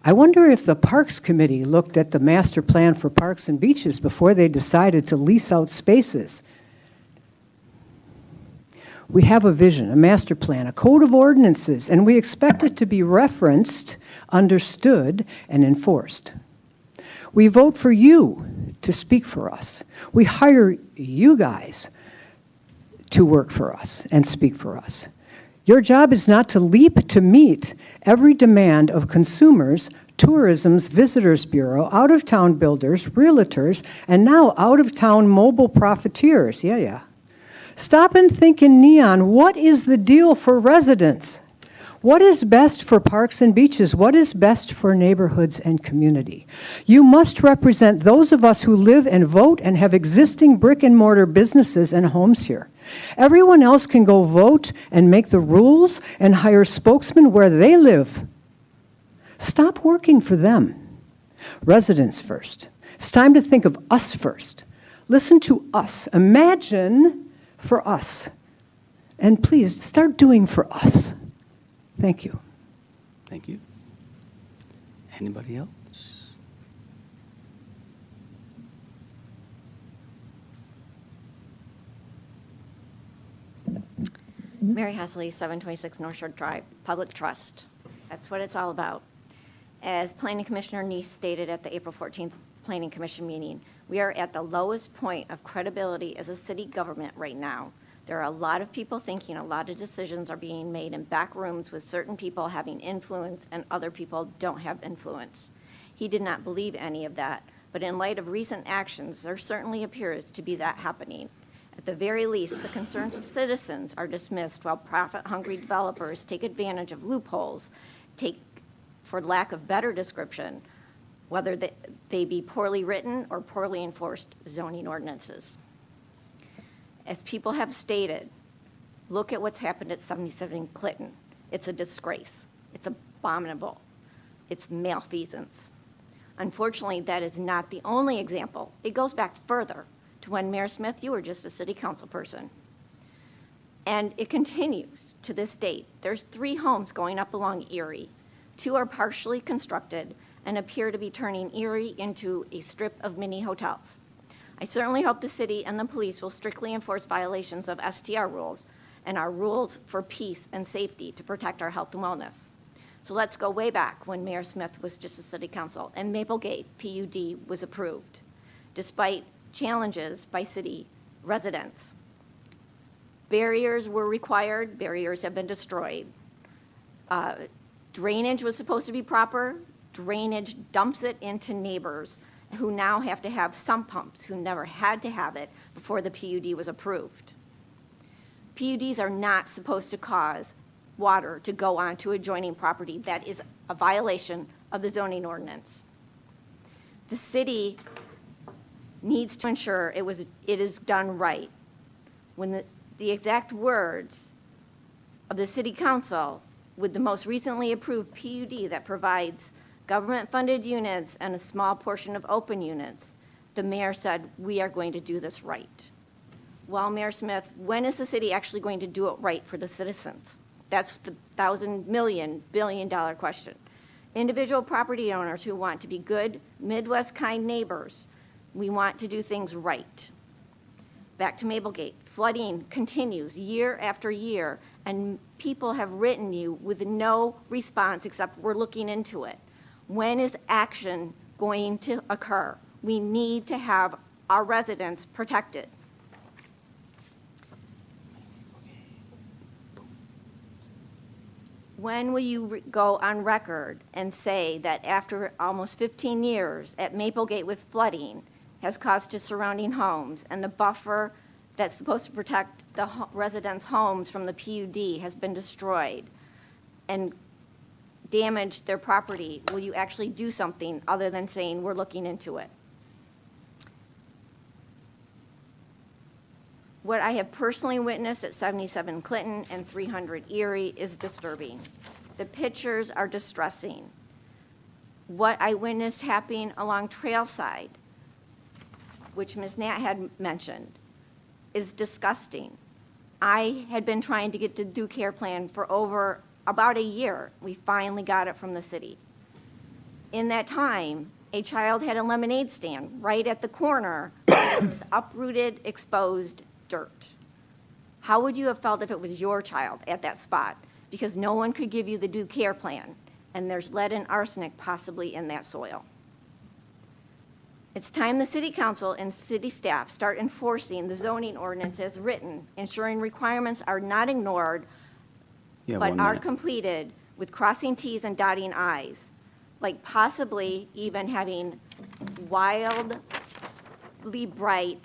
[SPEAKER 22] I wonder if the Parks Committee looked at the master plan for parks and beaches before they decided to lease out spaces. We have a vision, a master plan, a code of ordinances, and we expect it to be referenced, understood, and enforced. We vote for you to speak for us. We hire you guys to work for us and speak for us. Your job is not to leap to meet every demand of consumers, tourism's visitors bureau, out-of-town builders, realtors, and now out-of-town mobile profiteers. Yeah. Stop and think in neon, what is the deal for residents? What is best for parks and beaches? What is best for neighborhoods and community? You must represent those of us who live and vote and have existing brick and mortar businesses and homes here. Everyone else can go vote and make the rules and hire spokesmen where they live. Stop working for them. Residents first. It's time to think of us first. Listen to us. Imagine for us. And please start doing for us. Thank you.
[SPEAKER 5] Thank you. Anybody else?
[SPEAKER 12] Mary Hasley, 726 North Shore Drive, Public Trust. That's what it's all about. As Planning Commissioner Neese stated at the April 14th Planning Commission meeting, we are at the lowest point of credibility as a city government right now. There are a lot of people thinking a lot of decisions are being made in back rooms with certain people having influence and other people don't have influence. He did not believe any of that, but in light of recent actions, there certainly appears to be that happening. At the very least, the concerns of citizens are dismissed while profit-hungry developers take advantage of loopholes, take for lack of better description, whether they be poorly written or poorly enforced zoning ordinances. As people have stated, look at what's happened at 77 Clinton. It's a disgrace. It's abominable. It's malfeasance. Unfortunately, that is not the only example. It goes back further to when Mayor Smith, you were just a city council person. And it continues to this date. There's 3 homes going up along Erie. 2 are partially constructed and appear to be turning Erie into a strip of mini hotels. I certainly hope the city and the police will strictly enforce violations of STR rules and our rules for peace and safety to protect our health and wellness. So let's go way back when Mayor Smith was just a city council and Maplegate PUD was approved, despite challenges by city residents. Barriers were required, barriers have been destroyed. Drainage was supposed to be proper, drainage dumps it into neighbors who now have to have sump pumps, who never had to have it before the PUD was approved. PUDs are not supposed to cause water to go onto adjoining property. That is a violation of the zoning ordinance. The city needs to ensure it is done right. When the exact words of the city council with the most recently approved PUD that provides government-funded units and a small portion of open units, the mayor said, we are going to do this right. Well, Mayor Smith, when is the city actually going to do it right for the citizens? That's the $1,000 billion question. Individual property owners who want to be good, Midwest kind neighbors, we want to do things right. Back to Maplegate, flooding continues year after year, and people have written you with no response except we're looking into it. When is action going to occur? We need to have our residents protected. When will you go on record and say that after almost 15 years at Maplegate with flooding has caused to surrounding homes and the buffer that's supposed to protect the residents' homes from the PUD has been destroyed and damaged their property, will you actually do something other than saying we're looking into it? What I have personally witnessed at 77 Clinton and 300 Erie is disturbing. The pictures are distressing. What I witnessed happening along Trailside, which Ms. Nat had mentioned, is disgusting. I had been trying to get the due care plan for over about a year. We finally got it from the city. In that time, a child had a lemonade stand right at the corner with uprooted, exposed dirt. How would you have felt if it was your child at that spot? Because no one could give you the due care plan, and there's lead and arsenic possibly in that soil. It's time the city council and city staff start enforcing the zoning ordinance as written, ensuring requirements are not ignored, but are completed with crossing Ts and dotting Is, like possibly even having wildly bright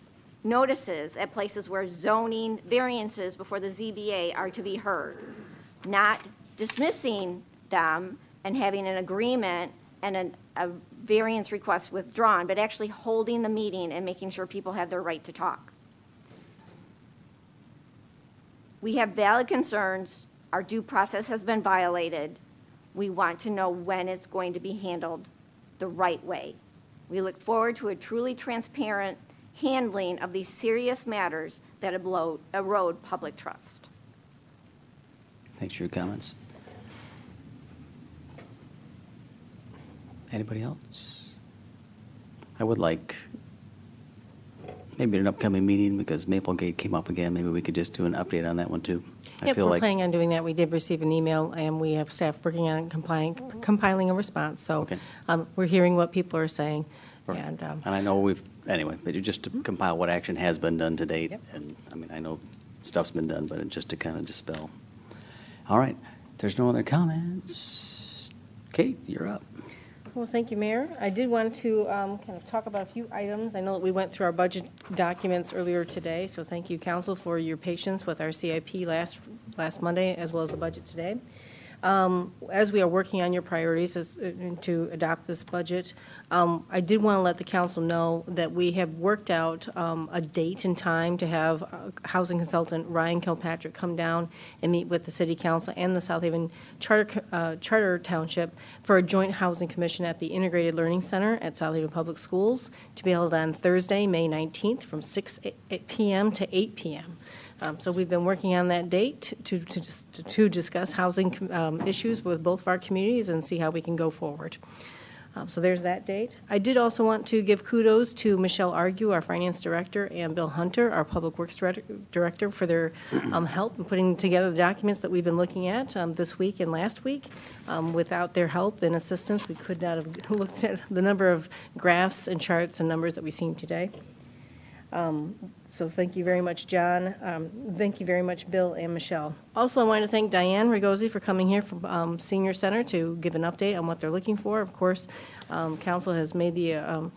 [SPEAKER 12] notices at places where zoning variances before the ZBA are to be heard, not dismissing them and having an agreement and a variance request withdrawn, but actually holding the meeting and making sure people have their right to talk. We have valid concerns. Our due process has been violated. We want to know when it's going to be handled the right way. We look forward to a truly transparent handling of these serious matters that erode public trust.
[SPEAKER 5] Thanks for your comments. Anybody else? I would like, maybe an upcoming meeting, because Maplegate came up again, maybe we could just do an update on that one too.
[SPEAKER 11] Yep, we're planning on doing that. We did receive an email, and we have staff working on compiling a response. So we're hearing what people are saying. And
[SPEAKER 5] I know anyway, but just to compile what action has been done to date.
[SPEAKER 11] Yep.
[SPEAKER 5] And I mean, I know stuff's been done, but just to kind of dispel. All right, there's no other comments. Kate, you're up.
[SPEAKER 11] Well, thank you, Mayor. I did want to kind of talk about a few items. I know that we went through our budget documents earlier today, so thank you, Council, for your patience with our CIP last Monday, as well as the budget today. As we are working on your priorities to adopt this budget, I did want to let the council know that we have worked out a date and time to have housing consultant Ryan Kilpatrick come down and meet with the city council and the South Haven Charter Township for a joint housing commission at the Integrated Learning Center at South Haven Public Schools to be held on Thursday, May 19th from 6 p.m. to 8 p.m. So we've been working on that date to discuss housing issues with both of our communities and see how we can go forward. So there's that date. I did also want to give kudos to Michelle Argue, our finance director, and Bill Hunter, our public works director, for their help in putting together the documents that we've been looking at this week and last week. Without their help and assistance, we could not have looked at the number of graphs and charts and numbers that we've seen today. So thank you very much, John. Thank you very much, Bill and Michelle. Also, I want to thank Diane Ragosi for coming here from Senior Center to give an update on what they're looking for. Of course, council has made the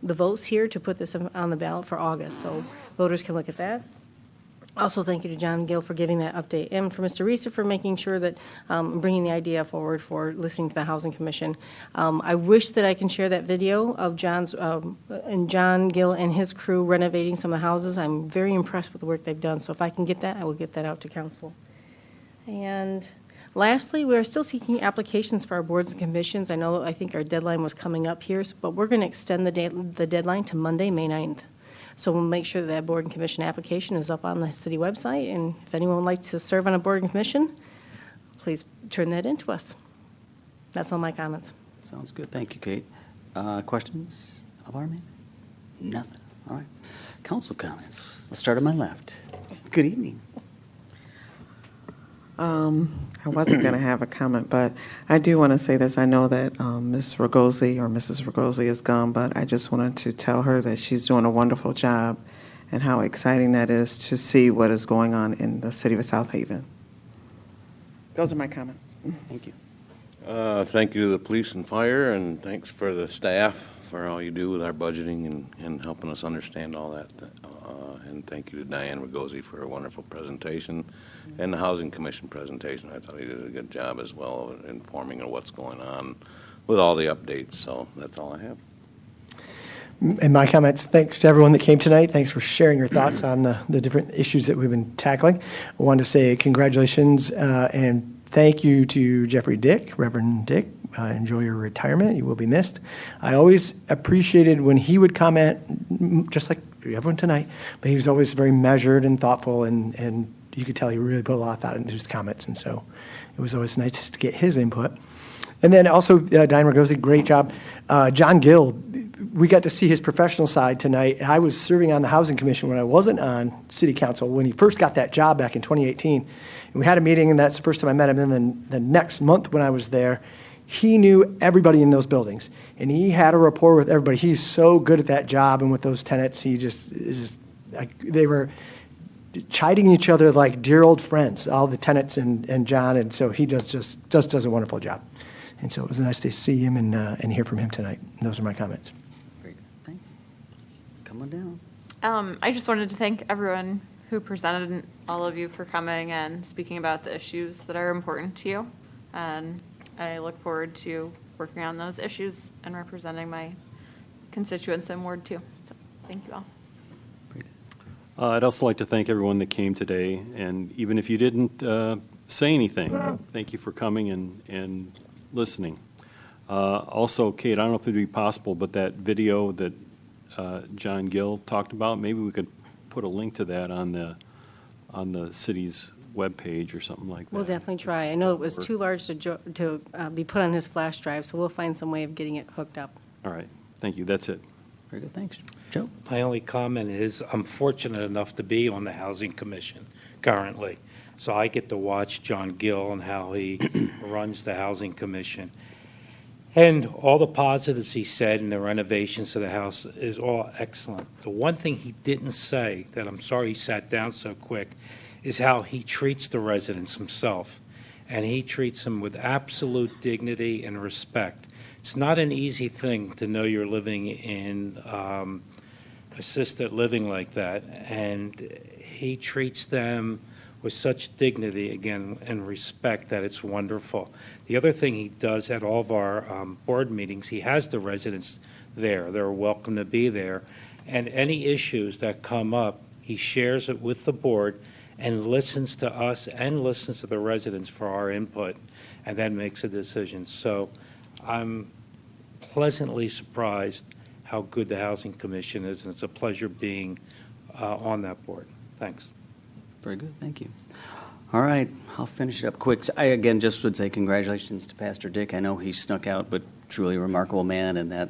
[SPEAKER 11] votes here to put this on the ballot for August, so voters can look at that. Also, thank you to John Gill for giving that update, and for Mr. Reeser for making sure that bringing the idea forward for listening to the Housing Commission. I wish that I can share that video of John's and John Gill and his crew renovating some of the houses. I'm very impressed with the work they've done, so if I can get that, I will get that out to council. And lastly, we are still seeking applications for our boards and commissions. I think our deadline was coming up here, but we're going to extend the deadline to Monday, May 9th. So we'll make sure that board and commission application is up on the city website, and if anyone would like to serve on a board and commission, please turn that in to us. That's all my comments.
[SPEAKER 5] Sounds good. Thank you, Kate. Questions of Armin? Nothing. All right. Council comments. Let's start on my left. Good evening.
[SPEAKER 2] I wasn't going to have a comment, but I do want to say this. I know that Ms. Ragosi or Mrs. Ragosi is gone, but I just wanted to tell her that she's doing a wonderful job and how exciting that is to see what is going on in the city of South Haven. Those are my comments.
[SPEAKER 5] Thank you.
[SPEAKER 10] Thank you to the police and fire, and thanks for the staff for all you do with our budgeting and helping us understand all that. And thank you to Diane Ragosi for a wonderful presentation and the Housing Commission presentation. I thought he did a good job as well of informing of what's going on with all the updates. So that's all I have.
[SPEAKER 3] And my comments, thanks to everyone that came tonight. Thanks for sharing your thoughts on the different issues that we've been tackling. I wanted to say congratulations and thank you to Jeffrey Dick, Reverend Dick. Enjoy your retirement. You will be missed. I always appreciated when he would comment, just like everyone tonight, but he was always very measured and thoughtful, and you could tell he really put a lot of thought into his comments, and so it was always nice to get his input. And then also, Diane Ragosi, great job. John Gill, we got to see his professional side tonight. I was serving on the Housing Commission when I wasn't on City Council when he first got that job back in 2018. And we had a meeting, and that's the first time I met him. And then the next month when I was there, he knew everybody in those buildings, and he had a rapport with everybody. He's so good at that job, and with those tenants, he just like, they were chiding each other like dear old friends, all the tenants and John, and so he just does a wonderful job. And so it was nice to see him and hear from him tonight. And those are my comments.
[SPEAKER 5] Great. Thank you. Come on down.
[SPEAKER 9] I just wanted to thank everyone who presented and all of you for coming and speaking about the issues that are important to you. And I look forward to working on those issues and representing my constituents in Ward 2. So thank you all.
[SPEAKER 14] I'd also like to thank everyone that came today, and even if you didn't say anything, thank you for coming and listening. Also, Kate, I don't know if it'd be possible, but that video that John Gill talked about, maybe we could put a link to that on the city's webpage or something like that.
[SPEAKER 11] We'll definitely try. I know it was too large to be put on his flash drive, so we'll find some way of getting it hooked up.
[SPEAKER 14] All right. Thank you. That's it.
[SPEAKER 5] Very good. Thanks. Joe?
[SPEAKER 8] My only comment is I'm fortunate enough to be on the Housing Commission currently. So I get to watch John Gill and how he runs the Housing Commission. And all the positives he said in the renovations of the house is all excellent. The one thing he didn't say, that I'm sorry he sat down so quick, is how he treats the residents himself. And he treats them with absolute dignity and respect. It's not an easy thing to know you're living in assisted living like that. And he treats them with such dignity, again, and respect that it's wonderful. The other thing he does at all of our board meetings, he has the residents there. They're welcome to be there. And any issues that come up, he shares it with the board and listens to us and listens to the residents for our input, and then makes a decision. So I'm pleasantly surprised how good the Housing Commission is, and it's a pleasure being on that board. Thanks.
[SPEAKER 5] Very good, thank you. All right, I'll finish it up quick. I, again, just would say congratulations to Pastor Dick. I know he snuck out, but truly a remarkable man, and that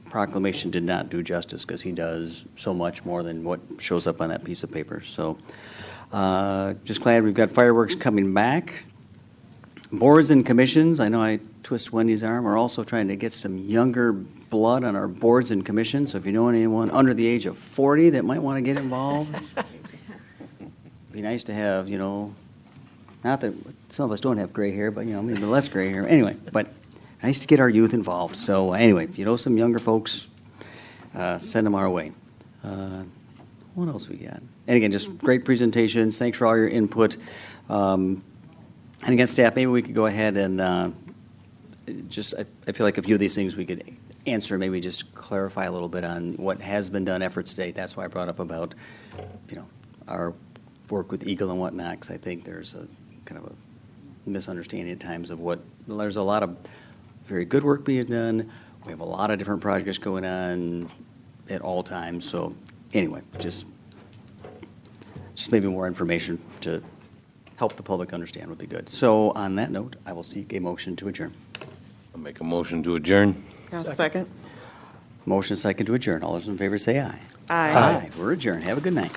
[SPEAKER 5] proclamation did not do justice because he does so much more than what shows up on that piece of paper. So just glad we've got fireworks coming back. Boards and commissions, I know I twist Wendy's arm. We're also trying to get some younger blood on our boards and commissions. So if you know anyone under the age of 40 that might want to get involved, be nice to have, not that some of us don't have gray hair, but, maybe less gray hair. Anyway, but nice to get our youth involved. So anyway, if you know some younger folks, send them our way. What else we got? And again, just great presentations. Thanks for all your input. And again, staff, maybe we could go ahead and I feel like a few of these things we could answer, maybe just clarify a little bit on what has been done, efforts to date. That's why I brought up about, our work with Eagle and whatnot, because I think there's a kind of a misunderstanding at times of there's a lot of very good work being done. We have a lot of different projects going on at all times. So anyway, just maybe more information to help the public understand would be good. So on that note, I will seek a motion to adjourn.
[SPEAKER 10] I'll make a motion to adjourn.
[SPEAKER 2] Second.
[SPEAKER 5] Motion second to adjourn. All those in favor say aye.
[SPEAKER 2] Aye.
[SPEAKER 5] We're adjourned. Have a good night.